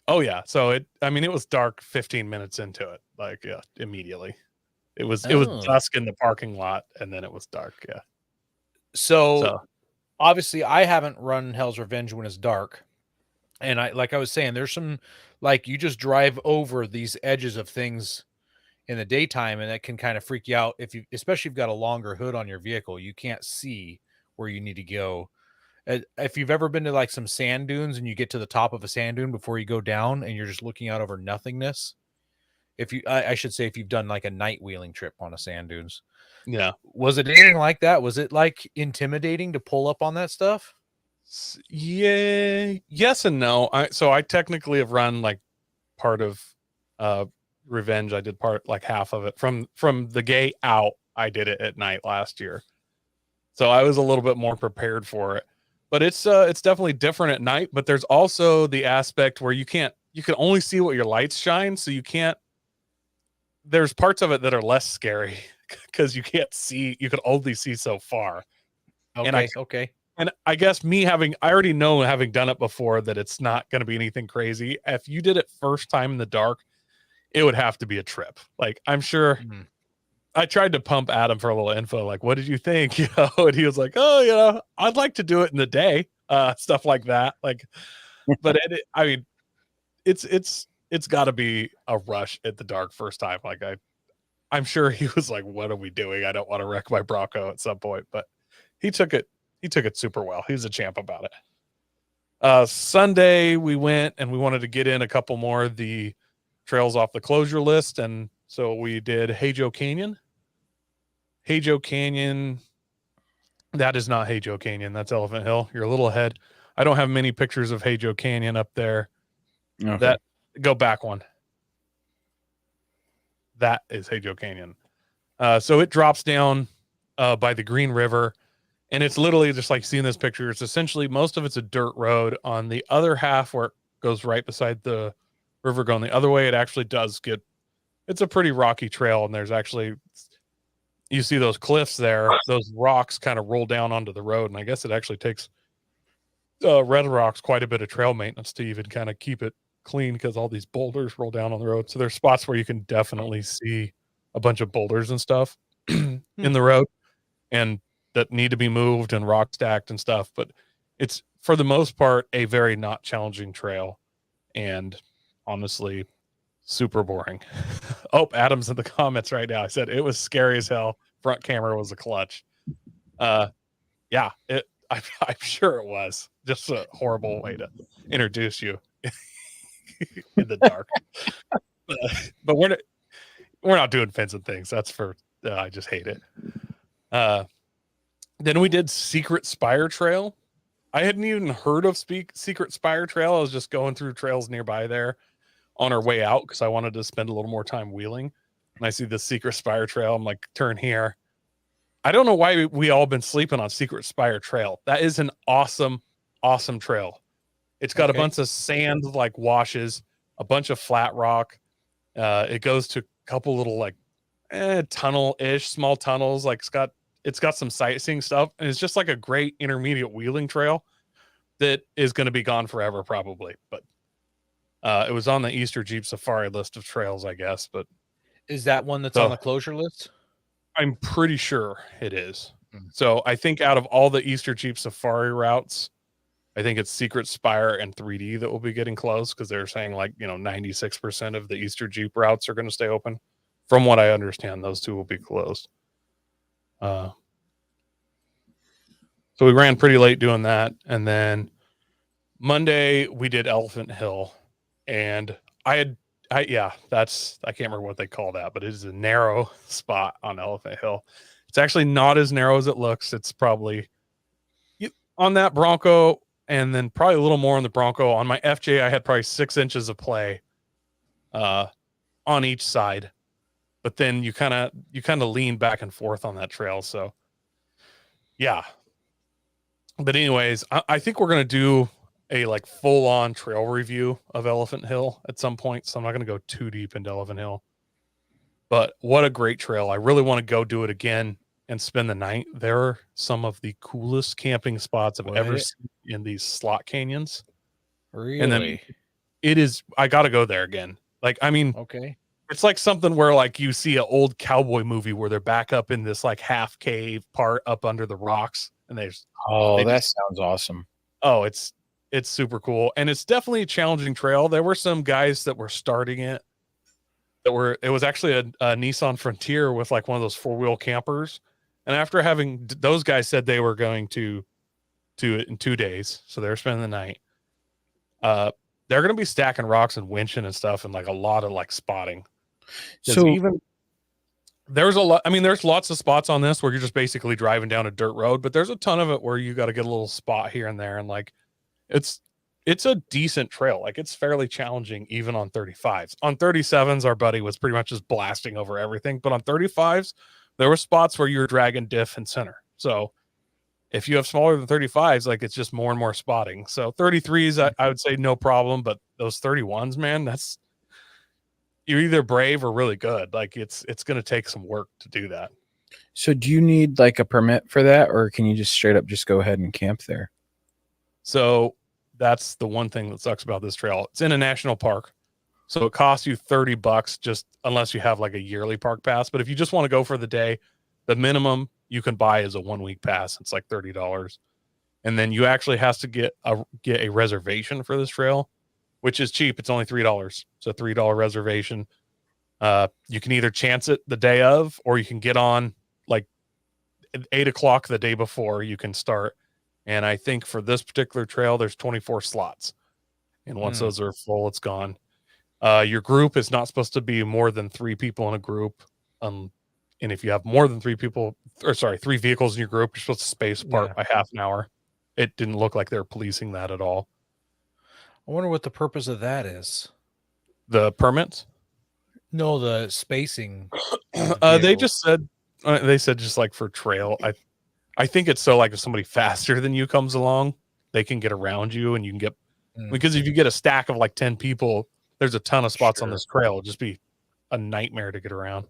Oh yeah. So it was dark 15 minutes into it. Immediately. It was dusk in the parking lot, and then it was dark. Yeah. So obviously I haven't run Hell's Revenge when it's dark. And like I was saying, there's some, like, you just drive over these edges of things in the daytime, and that can kind of freak you out especially if you've got a longer hood on your vehicle. You can't see where you need to go. If you've ever been to like some sand dunes and you get to the top of a sand dune before you go down and you're just looking out over nothingness. I should say, if you've done like a night wheeling trip on a sand dunes. Yeah. Was it anything like that? Was it like intimidating to pull up on that stuff? Yeah, yes and no. I technically have run like part of Revenge. I did part, like half of it from the gate out. I did it at night last year, so I was a little bit more prepared for it. But it's definitely different at night. But there's also the aspect where you can only see what your lights shine, so you can't. There's parts of it that are less scary because you can't see. You can only see so far. Okay. And I guess I already know, having done it before, that it's not going to be anything crazy. If you did it first time in the dark, it would have to be a trip. Like, I'm sure I tried to pump Adam for a little info. Like, what did you think? And he was like, oh, I'd like to do it in the day. Stuff like that. Like, but I mean, it's gotta be a rush at the dark first time. Like I'm sure he was like, what are we doing? I don't want to wreck my Bronco at some point, but he took it super well. He was a champ about it. Sunday we went and we wanted to get in a couple more of the trails off the closure list. And so we did Hajo Canyon. Hajo Canyon. That is not Hajo Canyon. That's Elephant Hill. You're a little ahead. I don't have many pictures of Hajo Canyon up there. Okay. Go back one. That is Hajo Canyon. So it drops down by the Green River. And it's literally just like seeing this picture. It's essentially, most of it's a dirt road. On the other half, where it goes right beside the river going the other way, it actually does it's a pretty rocky trail. And there's actually, you see those cliffs there, those rocks kind of roll down onto the road. And I guess it actually takes Red Rocks quite a bit of trail maintenance to even kind of keep it clean, because all these boulders roll down on the road. So there's spots where you can definitely see a bunch of boulders and stuff in the road, and that need to be moved and rock stacked and stuff. But it's, for the most part, a very not challenging trail, and honestly super boring. Oh, Adam's in the comments right now. I said it was scary as hell. Front camera was a clutch. Yeah, I'm sure it was just a horrible way to introduce you in the dark. But we're not doing fencing things. That's for I just hate it. Then we did Secret Spire Trail. I hadn't even heard of Secret Spire Trail. I was just going through trails nearby there on our way out because I wanted to spend a little more time wheeling. And I see the Secret Spire Trail. I'm like, turn here. I don't know why we all been sleeping on Secret Spire Trail. That is an awesome, awesome trail. It's got a bunch of sand, like washes, a bunch of flat rock. It goes to a couple little like tunnel-ish, small tunnels. Like it's got some sightseeing stuff, and it's just like a great intermediate wheeling trail that is going to be gone forever probably. But it was on the Easter Jeep Safari list of trails, I guess. But is that one that's on the closure list? I'm pretty sure it is. So I think out of all the Easter Jeep Safari routes, I think it's Secret Spire and 3D that will be getting close, because they're saying 96% of the Easter Jeep routes are going to stay open. From what I understand, those two will be closed. So we ran pretty late doing that. And then Monday we did Elephant Hill, and I can't remember what they call that, but it is a narrow spot on Elephant Hill. It's actually not as narrow as it looks. It's probably on that Bronco, and then probably a little more on the Bronco. On my FJ, I had probably 6 inches of play on each side, but then you kind of lean back and forth on that trail. So yeah. But anyways, I think we're going to do a full on trail review of Elephant Hill at some point. So I'm not going to go too deep into Elephant Hill, but what a great trail. I really want to go do it again and spend the night. There are some of the coolest camping spots I've ever seen in these slot canyons. Really? And then I got to go there again. Okay. It's like something where you see an old cowboy movie where they're back up in this half cave part up under the rocks, and Oh, they that just sounds awesome. oh, it's super cool, and it's definitely a challenging trail. There were some guys that were starting it it was actually a Nissan Frontier with like one of those 4-wheel campers, and after having those guys said they were going to it in 2 days, so they were spending the night. They're going to be stacking rocks and winching and stuff, and like a lot of like spotting. Because So even there's a lot. I mean, there's lots of spots on this where you're just basically driving down a dirt road, but there's a ton of it where you got to get a little spot here and there, and like it's a decent trail. Like it's fairly challenging even on 35s. On 37s, our buddy was pretty much just blasting over everything, but on 35s, there were spots where you were dragging diff and center. So if you have smaller than 35s, like it's just more and more spotting. So 33s, I would say no problem, but those 31s, man, you're either brave or really good. Like it's going to take some work to do that. So do you need like a permit for that, or can you just straight up just go ahead and camp there? So that's the one thing that sucks about this trail. It's in a national park, so it costs you $30 just unless you have like a yearly park pass. But if you just want to go for the day, the minimum you can buy is a 1-week pass. It's like $30, and then you actually has to get a reservation for this trail, which is cheap. It's only $3. It's a $3 reservation. You can either chance it the day of, or you can get on like at 8:00 the day before. You can start. And I think for this particular trail, there's 24 slots. And once those are full, it's gone. Your group is not supposed to be more than 3 people in a group. And if you have more than 3 vehicles in your group, you're supposed to space apart by half an hour. It didn't look like they were policing that at all. I wonder what the purpose of that is. The permits? No, the spacing. They just said, just like for trail. I think it's so like if somebody faster than you comes along, they can get around you, and you can get because if you get a stack of like 10 people, there's a ton of spots on this trail. It'll just be a nightmare to get around.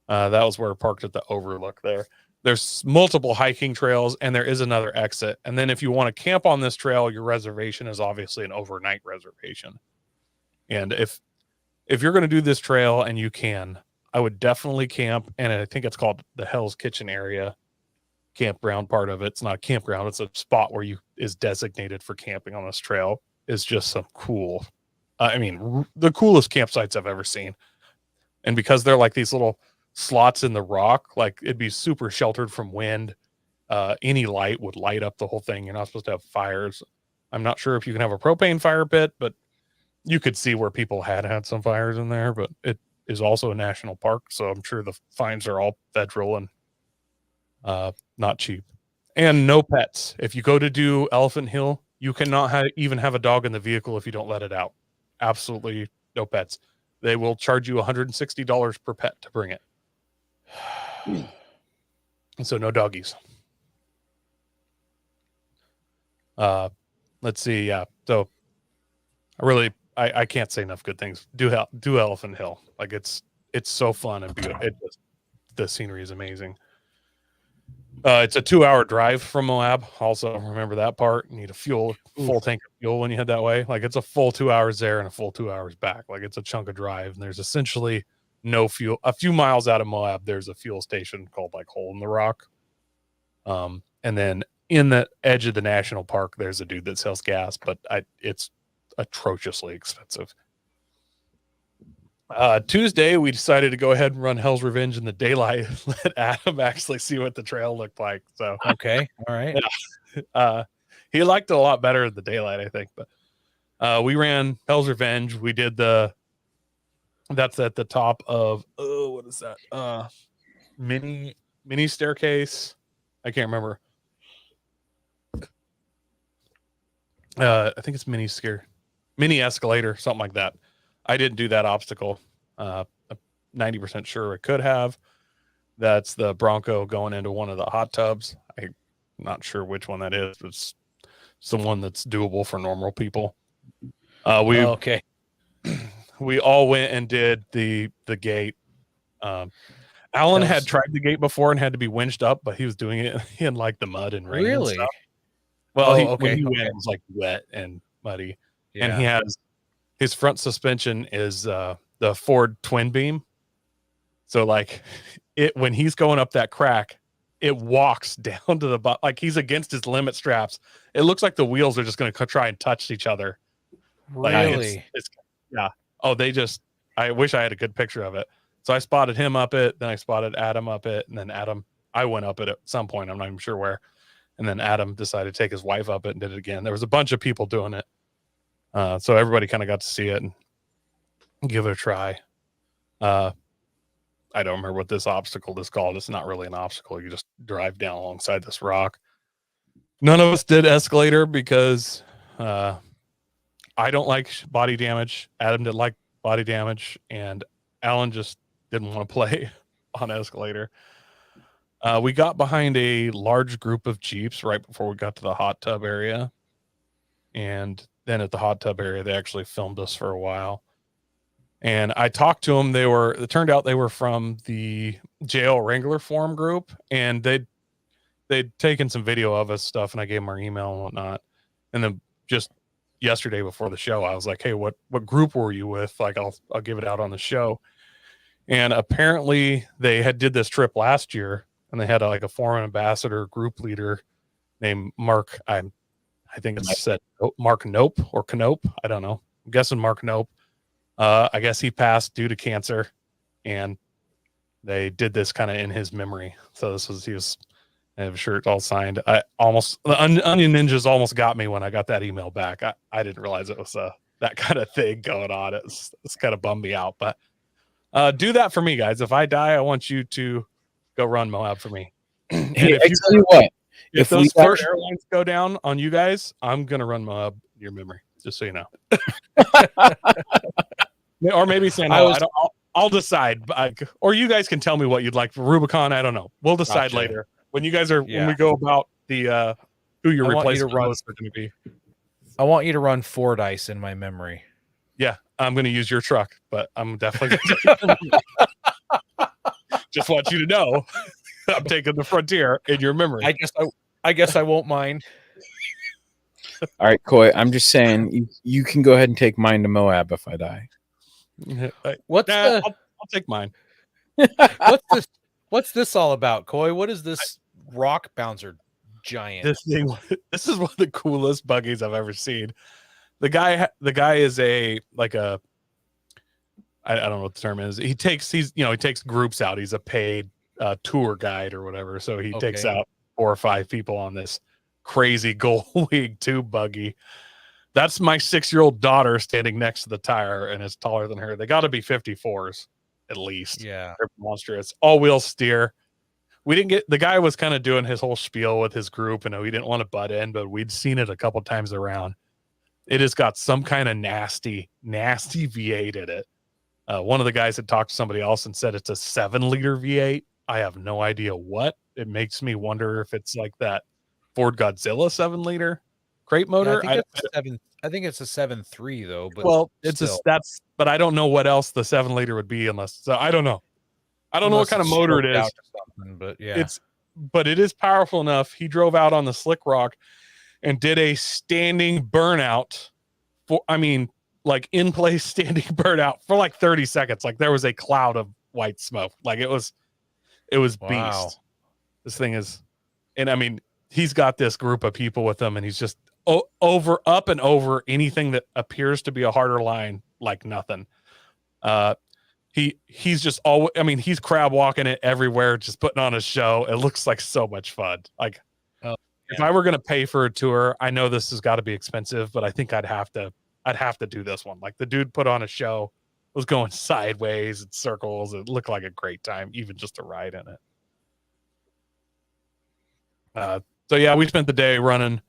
That was where I parked at the overlook there. There's multiple hiking trails, and there is another exit. And then if you want to camp on this trail, your reservation is obviously an overnight reservation. And if you're going to do this trail and you can, I would definitely camp. And I think it's called the Hell's Kitchen area. Campground part of it. It's not a campground. It's a spot where is designated for camping on this trail. Is just some cool. The coolest campsites I've ever seen. And because they're like these little slots in the rock, like it'd be super sheltered from wind. Any light would light up the whole thing. You're not supposed to have fires. I'm not sure if you can have a propane fire pit, but you could see where people had some fires in there. But it is also a national park, so I'm sure the fines are all federal and not cheap. And no pets. If you go to do Elephant Hill, you cannot even have a dog in the vehicle if you don't let it out. Absolutely no pets. They will charge you $160 per pet to bring it. And so no doggies. Let's see. Yeah. So I can't say enough good things. Do Elephant Hill. Like it's so fun and beautiful. The scenery is amazing. It's a 2-hour drive from Moab. Also, remember that part. You need a full tank of fuel when you head that way. Like it's a full 2 hours there and a full 2 hours back. Like it's a chunk of drive. And there's essentially no fuel. A few miles out of Moab, there's a fuel station called like Hole in the Rock. And then in the edge of the national park, there's a dude that sells gas, but it's atrociously expensive. Tuesday, we decided to go ahead and run Hell's Revenge in the daylight. Let Adam actually see what the trail looked like. So okay, all right. Yeah. He liked it a lot better in the daylight, I think. But we ran Hell's Revenge. We did that's at the top of what is that? Mini staircase. I can't remember. I think it's mini escalator, something like that. I didn't do that obstacle. I'm 90% sure I could have. That's the Bronco going into one of the hot tubs. I'm not sure which one that is. It's the one that's doable for normal people. Okay. We all went and did the gate. Alan had tried the gate before and had to be winched up, but he was doing it in like the mud and rain. Really? And stuff. Well, when he okay. went, it was like wet and muddy. Yeah. And he has his front suspension is the Ford twin beam. So like when he's going up that crack, it walks down to the bottom, like he's against his limit straps. It looks like the wheels are just going to try and touch each other. Really? Like it's yeah. Oh, I wish I had a good picture of it. So I spotted him up it, then I spotted Adam up it, and then I went up it at some point. I'm not even sure where. And then Adam decided to take his wife up it and did it again. There was a bunch of people doing it. So everybody kind of got to see it and give it a try. I don't remember what this obstacle is called. It's not really an obstacle. You just drive down alongside this rock. None of us did escalator because I don't like body damage. Adam didn't like body damage, and Alan just didn't want to play on escalator. We got behind a large group of Jeeps right before we got to the hot tub area. And then at the hot tub area, they actually filmed us for a while. And I talked to them. It turned out they were from the JL Wrangler forum group, and they'd taken some video of us stuff, and I gave them our email and whatnot. And then just yesterday before the show, I was like, hey, what group were you with? Like, I'll give it out on the show. And apparently they did this trip last year, and they had a foreign ambassador group leader named Mark. I think it said Mark Nope or Canope. I don't know. I'm guessing Mark Nope. I guess he passed due to cancer, and they did this kind of in his memory. So he was I have a shirt all signed. The Onion Ninjas almost got me when I got that email back. I didn't realize it was that kind of thing going on. It's kind of bummed me out, but do that for me, guys. If I die, I want you to go run Moab for me. And hey, I tell you what, if those first airlines go down on you guys, I'm gonna run Moab in your memory, just so you know. Or maybe San Jose. I'll decide. Or you guys can tell me what you'd like for Rubicon. I don't know. We'll decide later. When you guys when we go about the who your replacement hosts are going to be. I want you to run Ford Ice in my memory. Yeah, I'm going to use your truck, but I'm definitely just want you to know I'm taking the Frontier in your memory. I guess I won't mind. All right, Coy, I'm just saying you can go ahead and take mine to Moab if I die. I'll take mine. What's this all about, Coy? What is this rock bouncer giant? This is one of the coolest buggies I've ever seen. The guy is I don't know what the term is. He takes groups out. He's a paid tour guide or whatever. So he takes out 4 or 5 people on this crazy Gold League tube buggy. That's my 6-year-old daughter standing next to the tire and is taller than her. They got to be 54s at least. Yeah, they're monstrous. All-wheel steer. We didn't get the guy was kind of doing his whole spiel with his group, and we didn't want to butt in, but we'd seen it a couple times around. It has got some kind of nasty V8 in it. One of the guys had talked to somebody else and said it's a 7-liter V8. I have no idea what. It makes me wonder if it's like that Ford Godzilla 7-liter crate motor. Yeah, I think it's a 7.3 though. But but I don't know what else the 7-liter would be unless. So I don't know. I don't know what kind of motor it is. But yeah, but it is powerful enough. He drove out on the Slick Rock and did a standing burnout in place standing burnout for like 30 seconds. Like there was a cloud of white smoke. Like it was wow. beast. This thing is, and I mean, he's got this group of people with him, and he's just up and over anything that appears to be a harder line like nothing. He's just always, I mean, he's crab walking it everywhere, just putting on a show. It looks like so much fun. Like if I were going to pay for a tour, I know this has got to be expensive, but I think I'd have to do this one. Like the dude put on a show, was going sideways and circles. It looked like a great time, even just to ride in it. So yeah, we spent the day running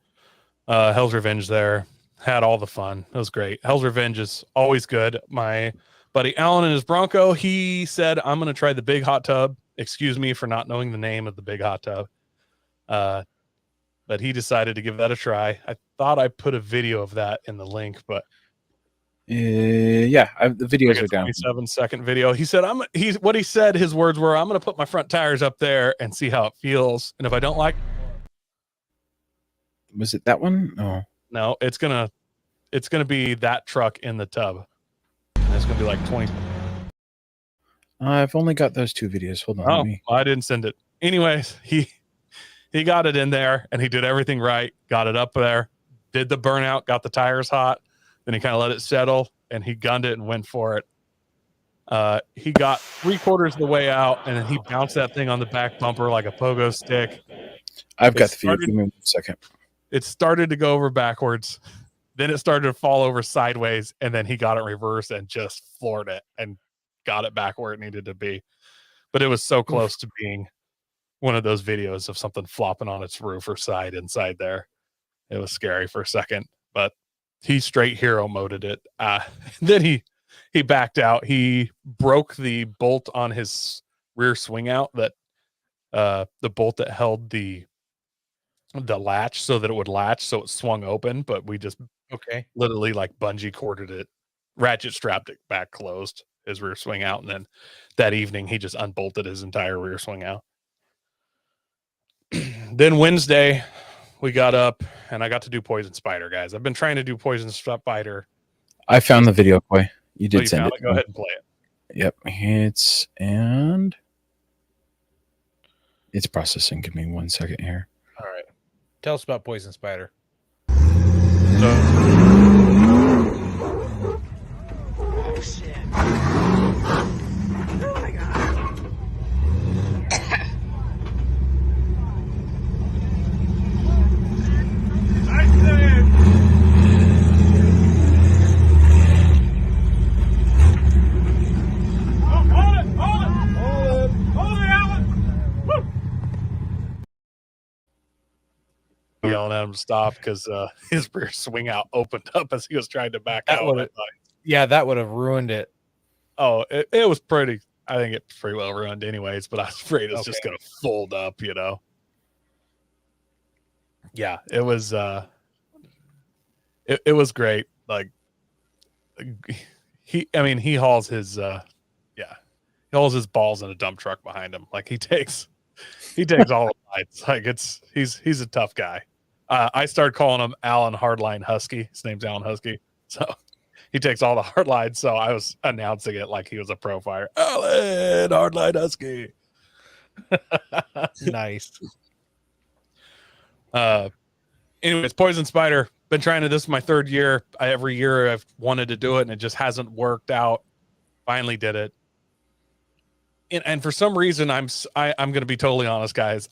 Hell's Revenge there. Had all the fun. It was great. Hell's Revenge is always good. My buddy Alan and his Bronco, he said, I'm going to try the big hot tub. Excuse me for not knowing the name of the big hot tub. But he decided to give that a try. I thought I put a video of that in the link, but the videos are down. 27-second video. He said, what he said, his words were, I'm going to put my front tires up there and see how it feels. And if I don't like, was it that one? No, it's going to be that truck in the tub. And it's going to be like 20. I've only got those 2 videos. Hold on. I didn't send it. Anyways, he got it in there, and he did everything right. Got it up there, did the burnout, got the tires hot. Then he kind of let it settle, and he gunned it and went for it. He got 3/4 of the way out, and then he bounced that thing on the back bumper like a pogo stick. I've got the video. Give me 1 second. It started to go over backwards. Then it started to fall over sideways, and then he got it reversed and just floored it and got it back where it needed to be. But it was so close to being one of those videos of something flopping on its roof or side inside there. It was scary for a second, but he straight hero moded it. Then he backed out. He broke the bolt on his rear swing out, that the bolt that held the latch so that it would latch, so it swung open, but we just literally like bungee corded it, ratchet strapped it back closed, his rear swing out, and then that evening he just unbolted his entire rear swing out. Then Wednesday we got up and I got to do Poison Spider, guys. I've been trying to do Poison Spider. I found the video, Coy. You did send it. Go ahead and play it. Yep. It's processing. Give me 1 second here. All right. Tell us about Poison Spider. Oh, shit. Oh, my God. Yelling at him to stop because his rear swing out opened up as he was trying to back out. Yeah, that would have ruined it. Oh, it was pretty. I think it's pretty well ruined anyways, but I was afraid it's just going to fold up, you know. Yeah, it was it was great. Like he hauls his he hauls his balls in a dump truck behind him. Like he takes all the lights. Like he's a tough guy. I started calling him Alan Hardline Husky. His name's Alan Husky. So he takes all the hard lines. So I was announcing it like he was a pro fighter. Alan Hardline Husky. Nice. Anyways, Poison Spider. Been trying to. This is my third year. Every year I've wanted to do it, and it just hasn't worked out. Finally did it. And for some reason, I'm going to be totally honest, guys.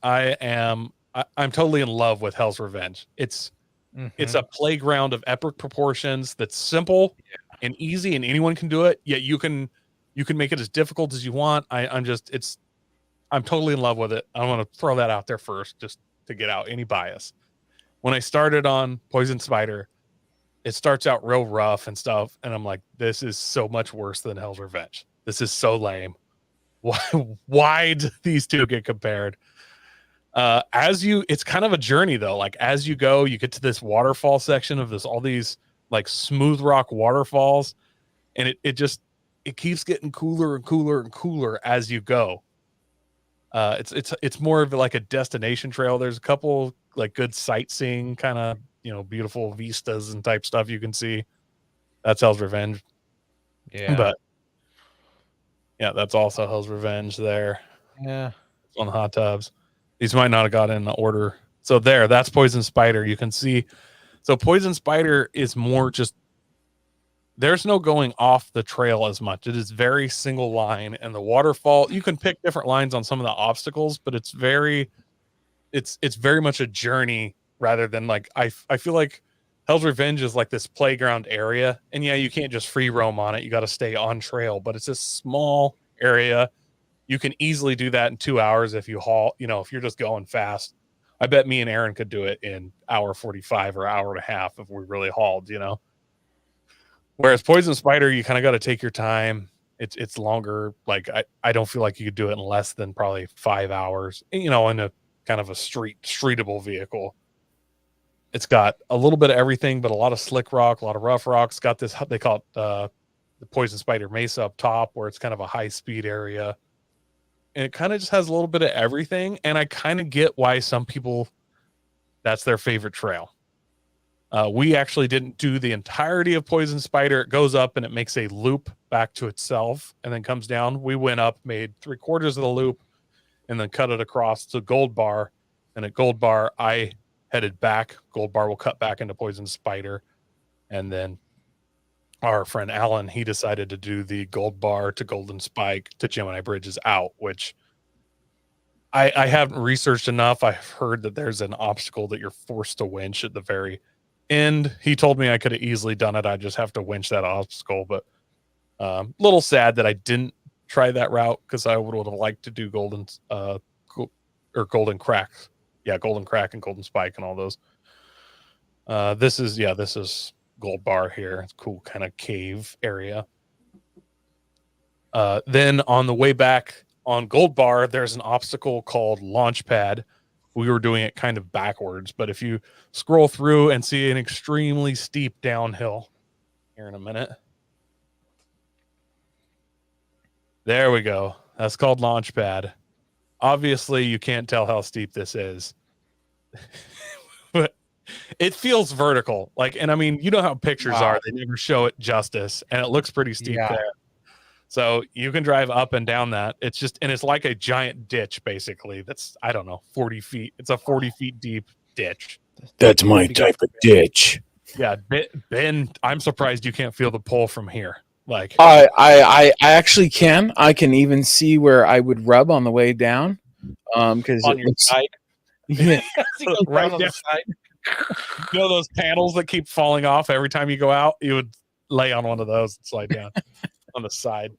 I'm totally in love with Hell's Revenge. It's a playground of epic proportions that's simple and easy, and anyone can do it. Yet you can make it as difficult as you want. I'm totally in love with it. I want to throw that out there first, just to get out any bias. When I started on Poison Spider, it starts out real rough and stuff, and I'm like, this is so much worse than Hell's Revenge. This is so lame. Why do these two get compared? It's kind of a journey though. Like as you go, you get to this waterfall section of all these like smooth rock waterfalls, and it keeps getting cooler and cooler and cooler as you go. It's more of like a destination trail. There's a couple like good sightseeing kind of, beautiful vistas and type stuff you can see. That's Hell's Revenge. Yeah. But yeah, that's also Hell's Revenge there. Yeah. On the hot tubs. These might not have got in the order. So that's Poison Spider. You can see. So Poison Spider is more just, there's no going off the trail as much. It is very single line, and the waterfall, you can pick different lines on some of the obstacles, but it's very much a journey rather than like, I feel like Hell's Revenge is like this playground area, and yeah, you can't just free roam on it. You got to stay on trail, but it's a small area. You can easily do that in 2 hours if you haul, if you're just going fast. I bet me and Aaron could do it in hour 45 or hour and a half if we really hauled, Whereas Poison Spider, you kind of got to take your time. It's longer. Like I don't feel like you could do it in less than probably 5 hours, in a kind of a streetable vehicle. It's got a little bit of everything, but a lot of slick rock, a lot of rough rocks. Got this, they call it the Poison Spider Mesa up top, where it's kind of a high speed area. And it kind of just has a little bit of everything. And I kind of get why some people, that's their favorite trail. We actually didn't do the entirety of Poison Spider. It goes up and it makes a loop back to itself and then comes down. We went up, made 3/4 of the loop, and then cut it across to Gold Bar. And at Gold Bar, I headed back. Gold Bar will cut back into Poison Spider. And then our friend Alan, he decided to do the Gold Bar to Golden Spike to Gemini Bridges out, which I haven't researched enough. I've heard that there's an obstacle that you're forced to winch at the very end. He told me I could have easily done it. I just have to winch that obstacle. But a little sad that I didn't try that route because I would have liked to do Golden Crack. Yeah, Golden Crack and Golden Spike and all those. This is Gold Bar here. It's a cool kind of cave area. Then on the way back on Gold Bar, there's an obstacle called Launch Pad. We were doing it kind of backwards, but if you scroll through and see an extremely steep downhill here in a minute. There we go. That's called Launch Pad. Obviously, you can't tell how steep this is. But it feels vertical. And I mean, you know how pictures are. They never show it justice, and it looks pretty steep there. So you can drive up and down that. It's like a giant ditch, basically. That's, I don't know, 40 feet. It's a 40 feet deep ditch. That's my type of ditch. Yeah, Ben, I'm surprised you can't feel the pull from here. I actually can. I can even see where I would rub on the way down. Because on your side. Yeah. Right down. You know those panels that keep falling off every time you go out? You would lay on one of those and slide down on the side.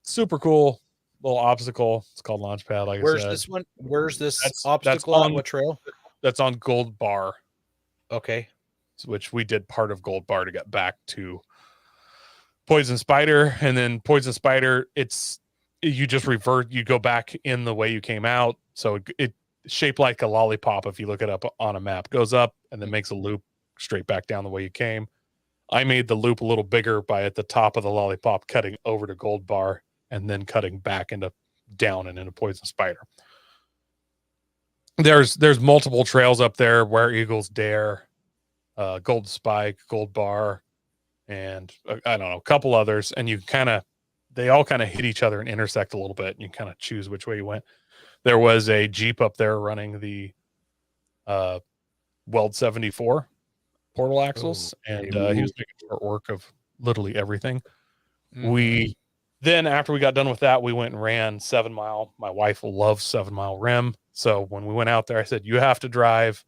Super cool little obstacle. It's called Launch Pad. Where's this one? Where's this obstacle on what trail? That's on Gold Bar. Okay. Which we did part of Gold Bar to get back to Poison Spider, and then Poison Spider, you just revert, you go back in the way you came out. So it shaped like a lollipop if you look it up on a map. Goes up and then makes a loop straight back down the way you came. I made the loop a little bigger by at the top of the lollipop cutting over to Gold Bar and then cutting back down and into Poison Spider. There's multiple trails up there, Where Eagles Dare, Gold Spike, Gold Bar, and I don't know, a couple others, and they all kind of hit each other and intersect a little bit, and you kind of choose which way you went. There was a Jeep up there running the Weld 74 portal axles, and he was making short work of literally everything. Then after we got done with that, we went and ran 7 Mile. My wife loves 7 Mile rim, so when we went out there, I said, you have to drive.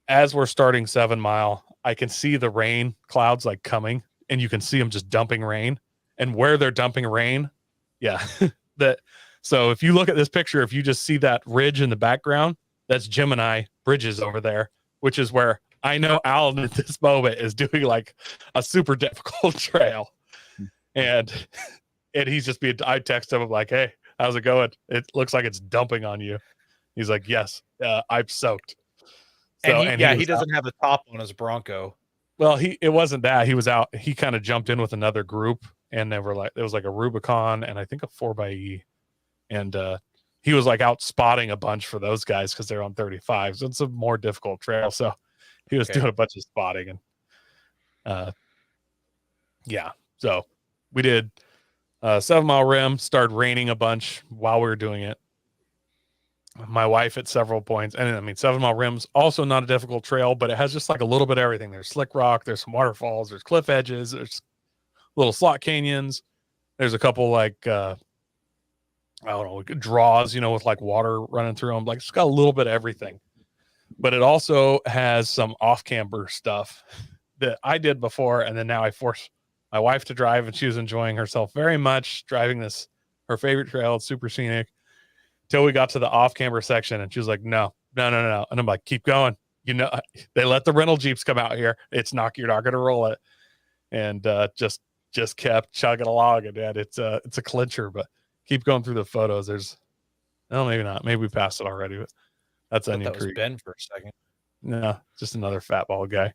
As we're starting 7 Mile, I can see the rain clouds coming, and you can see them just dumping rain. And where they're dumping rain, so if you look at this picture, if you just see that ridge in the background, that's Gemini Bridges over there, which is where I know Alan at this moment is doing a super difficult trail. And he's just I text him, I'm like, hey, how's it going? It looks like it's dumping on you. He's like, yes, I'm soaked. So, he doesn't have the top on his Bronco. Well, it wasn't that. He was out. He kind of jumped in with another group, and they were it was a Rubicon and I think a 4xe. And he was out spotting a bunch for those guys because they're on 35. So it's a more difficult trail. So he was doing a bunch of spotting. And so we did 7 Mile rim, started raining a bunch while we were doing it. My wife at several points, and I mean, 7 Mile rim's also not a difficult trail, but it has just a little bit of everything. There's slick rock, there's some waterfalls, there's cliff edges, there's little slot canyons, there's a couple I don't know, draws, with water running through them. It's got a little bit of everything, but it also has some off-camber stuff that I did before, and then now I force my wife to drive, and she was enjoying herself very much driving her favorite trail. It's super scenic. Till we got to the off-camber section, and she was like, no. And I'm like, keep going. They let the rental Jeeps come out here. You're not going to roll it. And just kept chugging along. And it's a clincher, but keep going through the photos. Maybe not. Maybe we passed it already, but that's Onion Creek. Ben for a second. No, just another fat ball guy.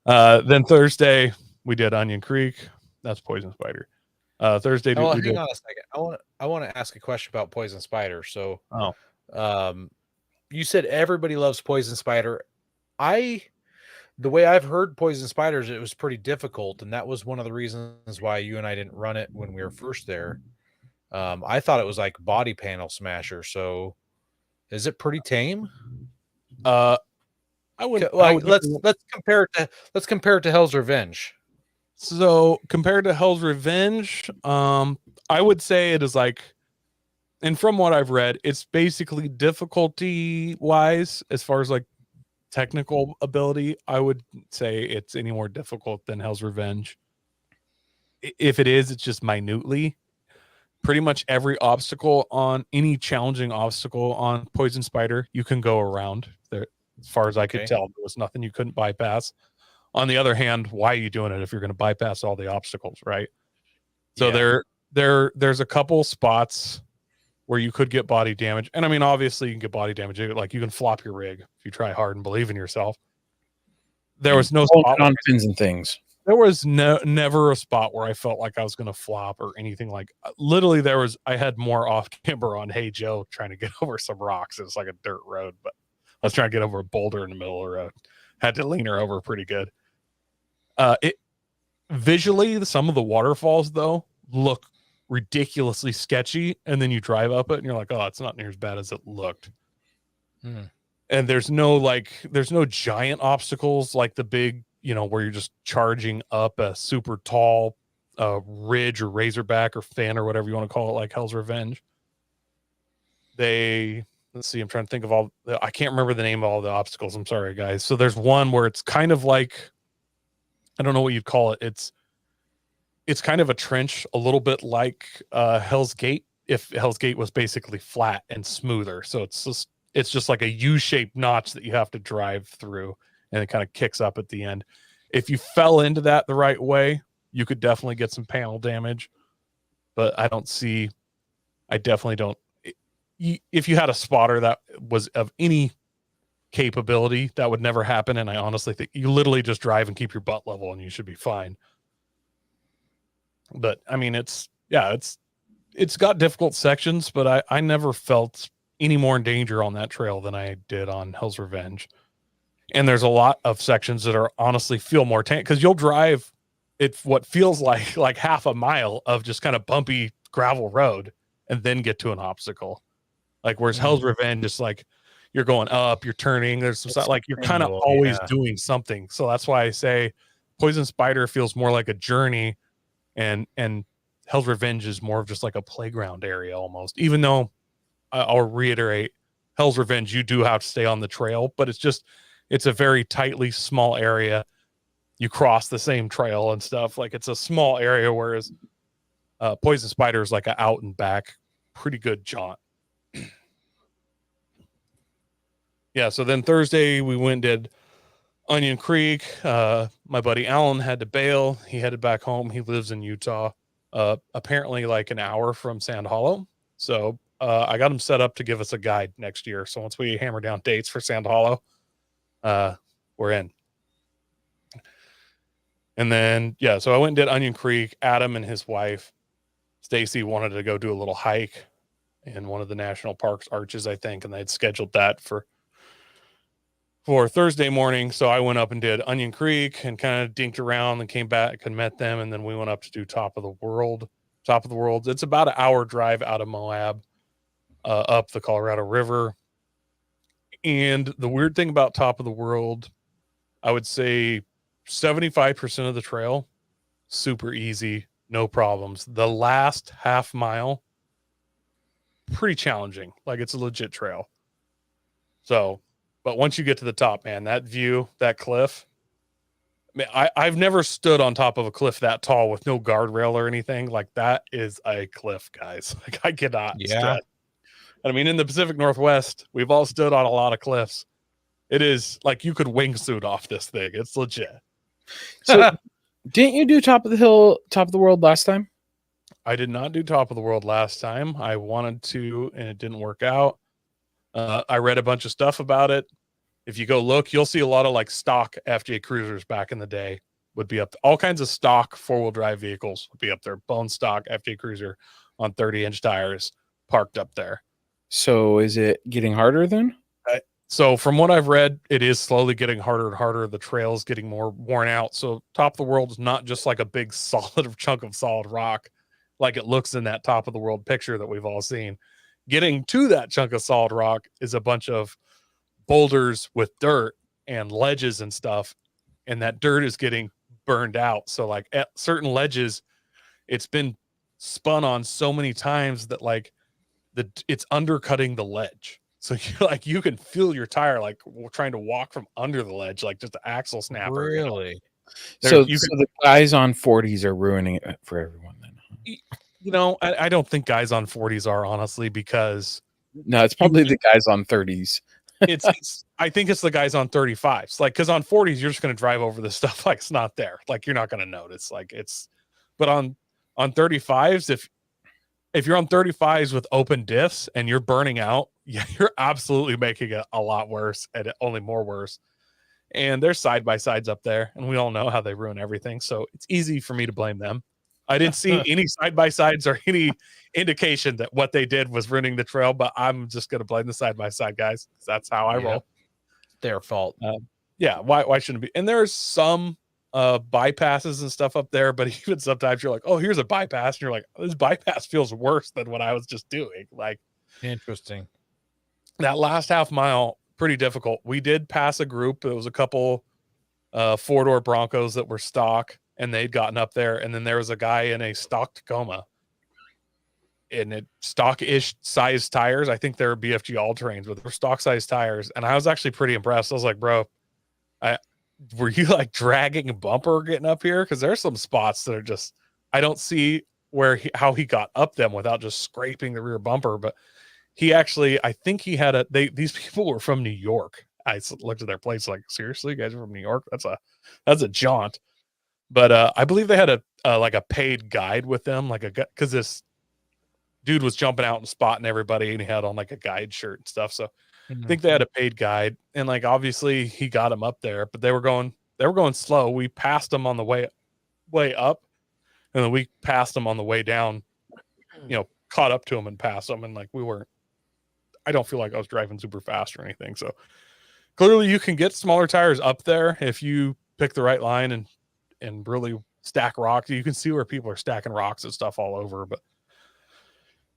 Then Thursday, we did Onion Creek. That's Poison Spider. Thursday, hang on a second. I want to ask a question about Poison Spider. So, you said everybody loves Poison Spider. The way I've heard Poison Spiders, it was pretty difficult, and that was one of the reasons why you and I didn't run it when we were first there. I thought it was like body panel smasher. So is it pretty tame? I would. Like let's compare it to Hell's Revenge. So compared to Hell's Revenge, I would say it is like, and from what I've read, it's basically difficulty wise, as far as like technical ability, I would say it's any more difficult than Hell's Revenge. If it is, it's just minutely. Pretty much every obstacle on any challenging obstacle on Poison Spider, you can go around there. As far as I could tell, there was nothing you couldn't bypass. On the other hand, why are you doing it if you're going to bypass all the obstacles, right? So there's a couple spots where you could get body damage. And I mean, obviously you can get body damage. Like you can flop your rig if you try hard and believe in yourself. There was no spot on pins and things. There was never a spot where I felt like I was going to flop or anything. Like literally I had more off camber on Hey Joe trying to get over some rocks. It was like a dirt road, but I was trying to get over a boulder in the middle of the road. Had to lean her over pretty good. It visually, some of the waterfalls though look ridiculously sketchy, and then you drive up it and you're like, oh, it's not near as bad as it looked. And there's no giant obstacles like the big, where you're just charging up a super tall ridge or razorback or fan or whatever you want to call it, like Hell's Revenge. Let's see, I'm trying to think of I can't remember the name of all the obstacles. I'm sorry, guys. So there's one where it's kind of like, I don't know what you'd call it. It's kind of a trench, a little bit like Hell's Gate, if Hell's Gate was basically flat and smoother. So it's just like a U-shaped notch that you have to drive through, and it kind of kicks up at the end. If you fell into that the right way, you could definitely get some panel damage, but I definitely don't. If you had a spotter that was of any capability, that would never happen. And I honestly think you literally just drive and keep your butt level and you should be fine. But I mean, it's got difficult sections, but I never felt any more in danger on that trail than I did on Hell's Revenge. And there's a lot of sections that are honestly feel more because you'll drive what feels like half a mile of just kind of bumpy gravel road and then get to an obstacle. Like whereas Hell's Revenge is like you're going up, you're turning, there's some stuff, like you're kind of always doing something. So that's why I say Poison Spider feels more like a journey, and Hell's Revenge is more of just like a playground area almost. Even though I'll reiterate, Hell's Revenge, you do have to stay on the trail, but it's a very tightly small area. You cross the same trail and stuff. Like it's a small area, whereas Poison Spider is like an out and back, pretty good jaunt. Yeah, so then Thursday we went and did Onion Creek. My buddy Alan had to bail. He headed back home. He lives in Utah, apparently like an hour from Sand Hollow. So I got him set up to give us a guide next year. So once we hammer down dates for Sand Hollow, we're in. And then, so I went and did Onion Creek. Adam and his wife, Stacy, wanted to go do a little hike in one of the national parks arches, I think, and they'd scheduled that for Thursday morning. So I went up and did Onion Creek and kind of dinked around and came back and met them. And then we went up to do Top of the World. Top of the World, it's about an hour drive out of Moab, up the Colorado River. And the weird thing about Top of the World, I would say 75% of the trail, super easy, no problems. The last half mile, pretty challenging. Like it's a legit trail. So, but once you get to the top, man, that view, that cliff, man, I've never stood on top of a cliff that tall with no guardrail or anything. Like that is a cliff, guys. Like I cannot stress. I mean, in the Pacific Northwest, we've all stood on a lot of cliffs. It is like you could wingsuit off this thing. It's legit. So didn't you do Top of the World last time? I did not do Top of the World last time. I wanted to, and it didn't work out. I read a bunch of stuff about it. If you go look, you'll see a lot of like stock FJ Cruisers back in the day would be up. All kinds of stock 4-wheel drive vehicles would be up there. Bone stock FJ Cruiser on 30-inch tires parked up there. So is it getting harder then? So from what I've read, it is slowly getting harder and harder. The trail's getting more worn out. So Top of the World is not just like a big solid chunk of solid rock. like it looks in that top of the world picture that we've all seen. Getting to that chunk of solid rock is a bunch of boulders with dirt and ledges and stuff, and that dirt is getting burned out. So like at certain ledges, it's been spun on so many times that like it's undercutting the ledge. So you can feel your tire like trying to walk from under the ledge, like just the axle snapper. Really? So the guys on 40s are ruining it for everyone then. I don't think guys on 40s are, honestly, because no, it's probably the guys on 30s. I think it's the guys on 35s, like, because on 40s you're just going to drive over this stuff like it's not there, like you're not going to notice, like it's. But on 35s, if you're on 35s with open diffs and you're burning out, yeah, you're absolutely making it a lot worse, and only more worse. And there's side by sides up there, and we all know how they ruin everything, so it's easy for me to blame them. I didn't see any side by sides or any indication that what they did was ruining the trail, but I'm just going to blame the side by side guys. That's how I roll. Their fault. Yeah. Why shouldn't it be? And there's some bypasses and stuff up there, but even sometimes you're like, oh, here's a bypass, and you're like, this bypass feels worse than what I was just doing. Like, interesting. That last half mile, pretty difficult. We did pass a group. It was a couple four-door Broncos that were stock, and they'd gotten up there, and then there was a guy in a stock Tacoma in it stock-ish size tires. I think they were BFG all-terrains, but they were stock size tires, and I was actually pretty impressed. I was like, bro, were you like dragging a bumper getting up here? Because there's some spots that are just, I don't see how he got up them without just scraping the rear bumper. But he actually, I think he had these people were from New York. I looked at their plates like, seriously, you guys are from New York? That's a jaunt. But I believe they had a paid guide with them, because this dude was jumping out and spotting everybody, and he had on like a guide shirt and stuff. So I think they had a paid guide, and like obviously he got him up there, but they were going slow. We passed them on the way up, and then we passed them on the way down. Caught up to them and passed them, and like I don't feel like I was driving super fast or anything. So clearly, you can get smaller tires up there if you pick the right line and really stack rocks. You can see where people are stacking rocks and stuff all over, but.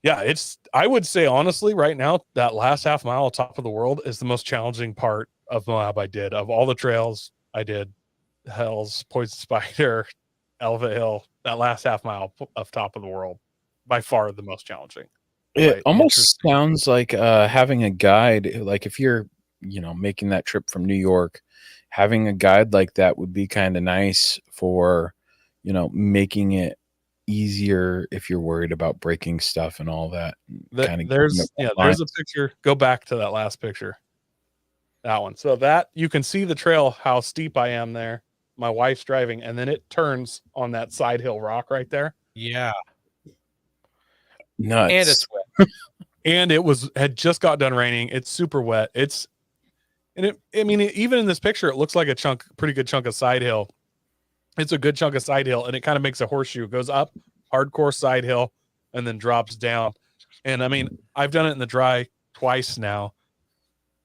Yeah, I would say honestly right now that last half mile top of the world is the most challenging part of Moab I did. Of all the trails I did, Hell's, Poison Spider, Elephant Hill, that last half mile of top of the world, by far the most challenging. It almost sounds like having a guide, like if you're, making that trip from New York, having a guide like that would be kind of nice for, making it easier if you're worried about breaking stuff and all that. There's a picture. Go back to that last picture. That one. So that you can see the trail, how steep I am there. My wife's driving, and then it turns on that side hill rock right there. Yeah. Nuts. And it's wet. And it had just got done raining. It's super wet. Even in this picture, it looks like pretty good chunk of side hill. It's a good chunk of side hill, and it kind of makes a horseshoe. It goes up, hardcore side hill, and then drops down. And I've done it in the dry twice now,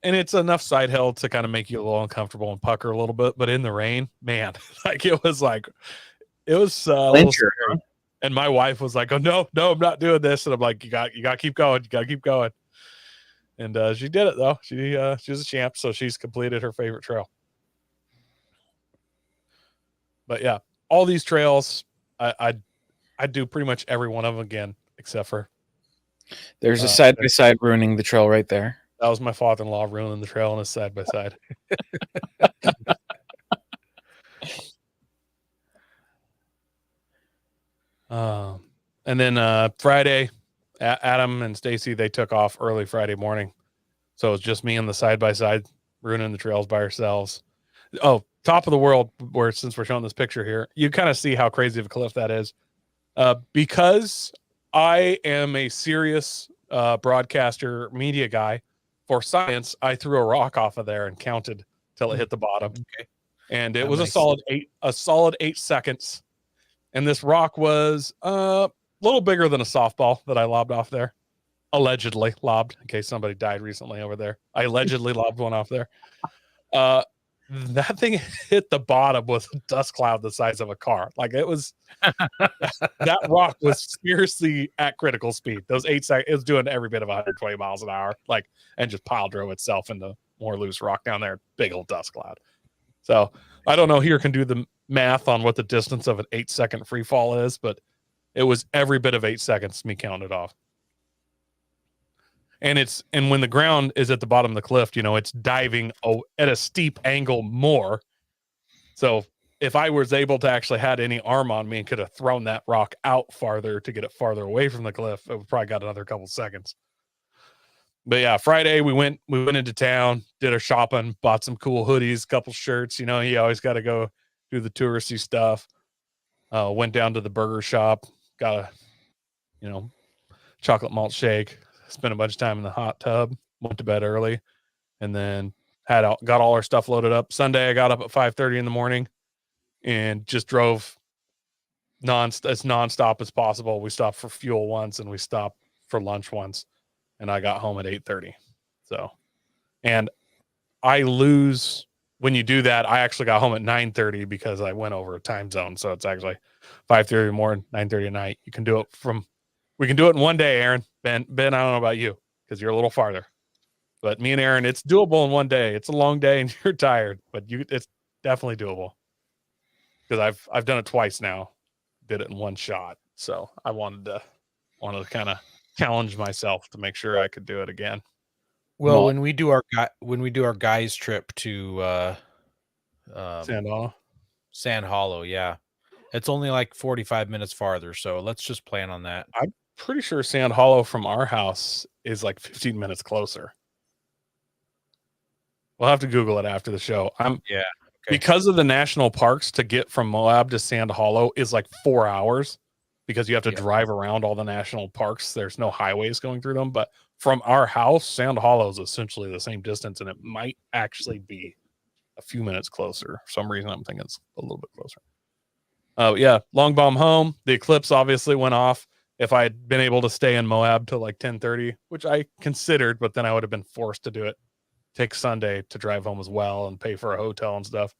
and it's enough side hill to kind of make you a little uncomfortable and pucker a little bit. But in the rain, man, it was a little scary. And my wife was like, "Oh no, I'm not doing this." And I'm like, "You got to keep going. You got to keep going." And she did it though. She was a champ, so she's completed her favorite trail. But yeah, all these trails, I do pretty much every one of them again, except for there's a side by side ruining the trail right there. That was my father-in-law ruining the trail on his side by side. And then Friday, Adam and Stacy, they took off early Friday morning, so it was just me and the side by side ruining the trails by ourselves. Oh, top of the world, since we're showing this picture here, you kind of see how crazy of a cliff that is. Because I am a serious broadcaster media guy for science, I threw a rock off of there and counted till it hit the bottom. Okay. And it was a solid 8 seconds. And this rock was a little bigger than a softball that I lobbed off there. Allegedly lobbed, in case somebody died recently over there. I allegedly lobbed one off there. that thing hit the bottom with a dust cloud the size of a car. Like it was that rock was seriously at critical speed. Those 8 seconds, it was doing every bit of 120 miles an hour, like, and just pile drove itself into more loose rock down there. Big old dust cloud. So I don't know here can do the math on what the distance of an 8-second free fall is, but it was every bit of 8 seconds me counting it off. And when the ground is at the bottom of the cliff, it's diving at a steep angle more. So if I was able to actually had any arm on me and could have thrown that rock out farther to get it farther away from the cliff, it would probably got another couple seconds. But yeah, Friday we went into town, did our shopping, bought some cool hoodies, couple shirts. You always got to go do the touristy stuff. Went down to the burger shop, got a chocolate malt shake, spent a bunch of time in the hot tub, went to bed early, and then got all our stuff loaded up. Sunday I got up at 5:30 in the morning and just drove as nonstop as possible. We stopped for fuel once and we stopped for lunch once, and I got home at 8:30. So, and I lose when you do that. I actually got home at 9:30 because I went over a time zone. So it's actually 5:30 in the morning, 9:30 at night. We can do it in one day, Aaron. Ben, I don't know about you because you're a little farther, but me and Aaron, it's doable in one day. It's a long day and you're tired, but it's definitely doable because I've done it twice now. Did it in one shot. So I wanted to kind of challenge myself to make sure I could do it again. Well, when we do our guys trip to Sand Hollow, yeah, it's only like 45 minutes farther. So let's just plan on that. I'm pretty sure Sand Hollow from our house is like 15 minutes closer. We'll have to Google it after the show. Okay. Because of the national parks, to get from Moab to Sand Hollow is like 4 hours because you have to drive around all the national parks. There's no highways going through them, but from our house, Sand Hollow is essentially the same distance, and it might actually be a few minutes closer. For some reason, I'm thinking it's a little bit closer. Yeah, long bomb home. The eclipse obviously went off. If I had been able to stay in Moab till like 10:30, which I considered, but then I would have been forced to do it. Take Sunday to drive home as well and pay for a hotel and stuff.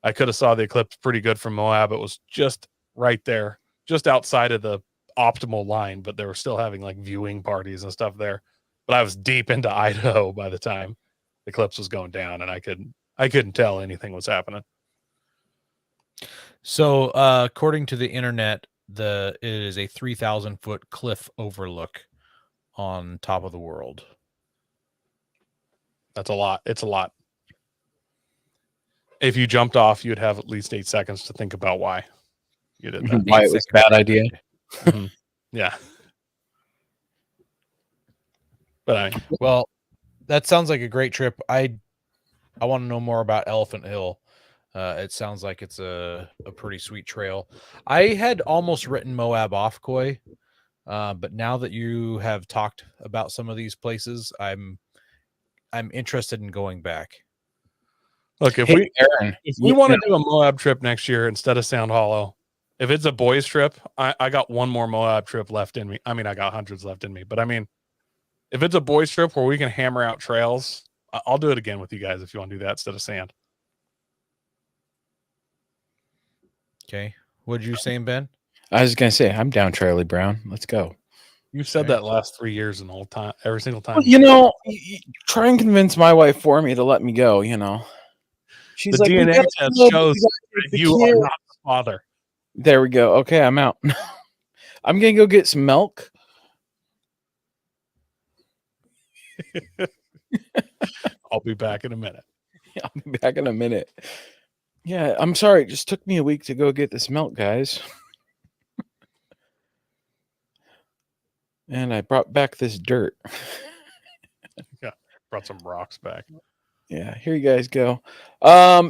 I could have saw the eclipse pretty good from Moab. It was just right there, just outside of the optimal line, but they were still having like viewing parties and stuff there. But I was deep into Idaho by the time the eclipse was going down, and I couldn't tell anything was happening. So, according to the internet, it is a 3,000-foot cliff overlook on top of the world. That's a lot. It's a lot. If you jumped off, you'd have at least 8 seconds to think about why you did that. Why it was a bad idea. Mm-hmm. Yeah. But well, that sounds like a great trip. I want to know more about Elephant Hill. It sounds like it's a pretty sweet trail. I had almost written Moab off, Coy, but now that you have talked about some of these places, I'm interested in going back. Look, if we want to do a Moab trip next year instead of Sand Hollow, if it's a boys trip, I got one more Moab trip left in me. I mean, I got hundreds left in me, but I mean, if it's a boys trip where we can hammer out trails, I'll do it again with you guys if you want to do that instead of sand. Okay. What did you say, Ben? I was going to say, I'm down Charlie Brown. Let's go. You said that last 3 years and the whole time, every single time. Well, try and convince my wife for me to let me go, She's the like, DNA test shows that you are not the father. There we go. Okay, I'm out. I'm going to go get some milk. I'll be back in a minute. Yeah, I'll be back in a minute. Yeah, I'm sorry. It just took me a week to go get this milk, guys. And I brought back this dirt. Yeah, brought some rocks back. Yeah, here you guys go.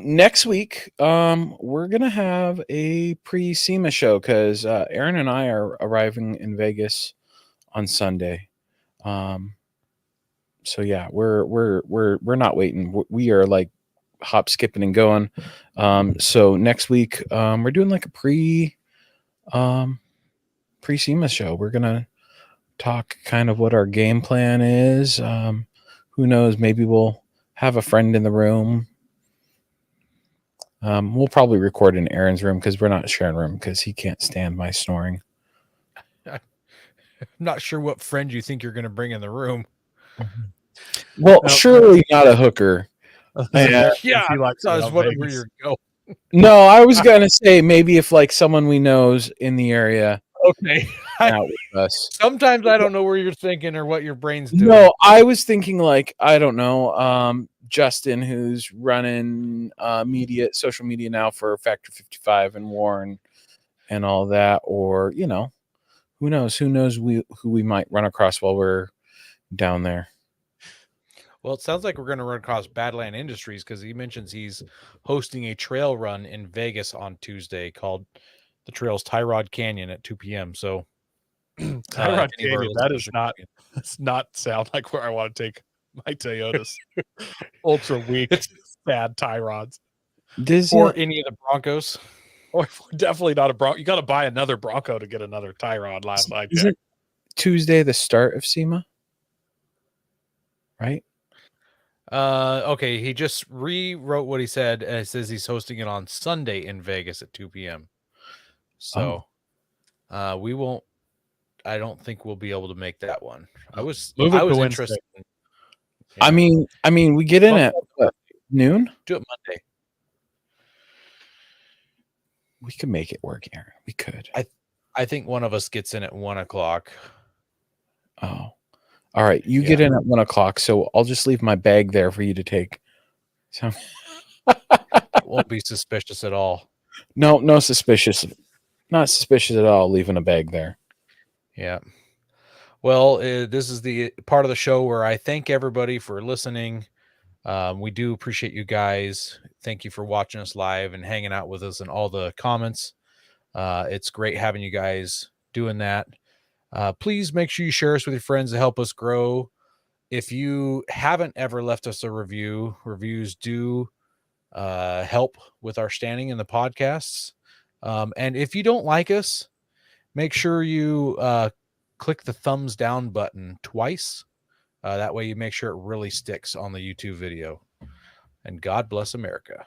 Next week, we're gonna have a pre-SEMA show because Aaron and I are arriving in Vegas on Sunday. So yeah, we're not waiting. We are like hop, skipping, and going. So next week, we're doing like a pre-SEMA show. We're gonna talk kind of what our game plan is. Who knows? Maybe we'll have a friend in the room. We'll probably record in Aaron's room because we're not sharing a room because he can't stand my snoring. I'm not sure what friend you think you're going to bring in the room. Well, No. surely not a hooker. Yeah, Yeah, he likes I it was out wondering where Vegas. you're going. No, I was gonna say maybe if like someone we knows in the area Okay. out with us. Sometimes I don't know where you're thinking or what your brain's doing. No, I was thinking like I don't know, Justin, who's running social media now for Factor 55 and Warren and all that, or who knows who we might run across while we're down there. Well, it sounds like we're going to run across Badland Industries because he mentions he's hosting a trail run in Vegas on Tuesday called the Trails Tyrod Canyon at 2 p.m. So, Tyrod if any of our Canyon, that listeners is are not coming- does not sound like where I want to take my Toyotas. Ultra weak, It's- bad Tyrods. or any of the Broncos. Or definitely not a Bronco. You got to buy another Bronco to get another Tyrod. Last I checked. Isn't Tuesday the start of SEMA? Right? Okay, he just rewrote what he said, and it says he's hosting it on Sunday in Vegas at 2 p.m. So, we won't. I don't think we'll be able to make that one. I was Move it to Wednesday. interested. I mean, we get in at what, noon. Do it Monday. We could make it work, Aaron. We could. I think one of us gets in at 1:00. Oh, all right. You get in at 1:00, so I'll just leave my bag there for you to take. So Won't be suspicious at all. no suspicious, not suspicious at all. Leaving a bag there. Yeah. Well, this is the part of the show where I thank everybody for listening. We do appreciate you guys. Thank you for watching us live and hanging out with us and all the comments. It's great having you guys doing that. Please make sure you share us with your friends to help us grow. If you haven't ever left us a review, reviews do help with our standing in the podcasts. And if you don't like us, make sure you click the thumbs down button twice. That way you make sure it really sticks on the YouTube video. And God bless America.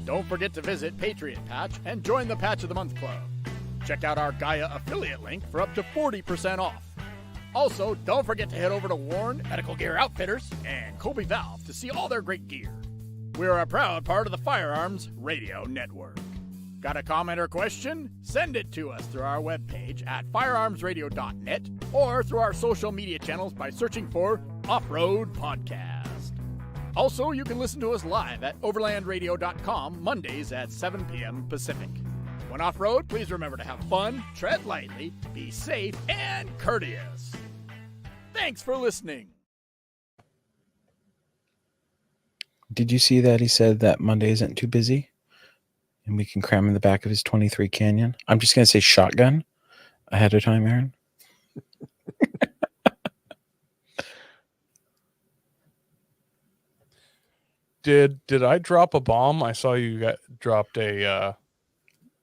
Don't forget to visit Patriot Patch and join the Patch of the Month Club. Check out our Gaia affiliate link for up to 40% off. Also, don't forget to head over to Warren Medical Gear Outfitters and Colby Valve to see all their great gear. We're a proud part of the Firearms Radio Network. Got a comment or question? Send it to us through our webpage at firearmsradio.net or through our social media channels by searching for Off-Road Podcast. Also, you can listen to us live at overlandradio.com Mondays at 7 p.m. Pacific. When off-road, please remember to have fun, tread lightly, be safe, and courteous. Thanks for listening. Did you see that he said that Monday isn't too busy and we can cram in the back of his 23 Canyon? I'm just going to say shotgun ahead of time, Aaron. Did I drop a bomb? I saw you dropped a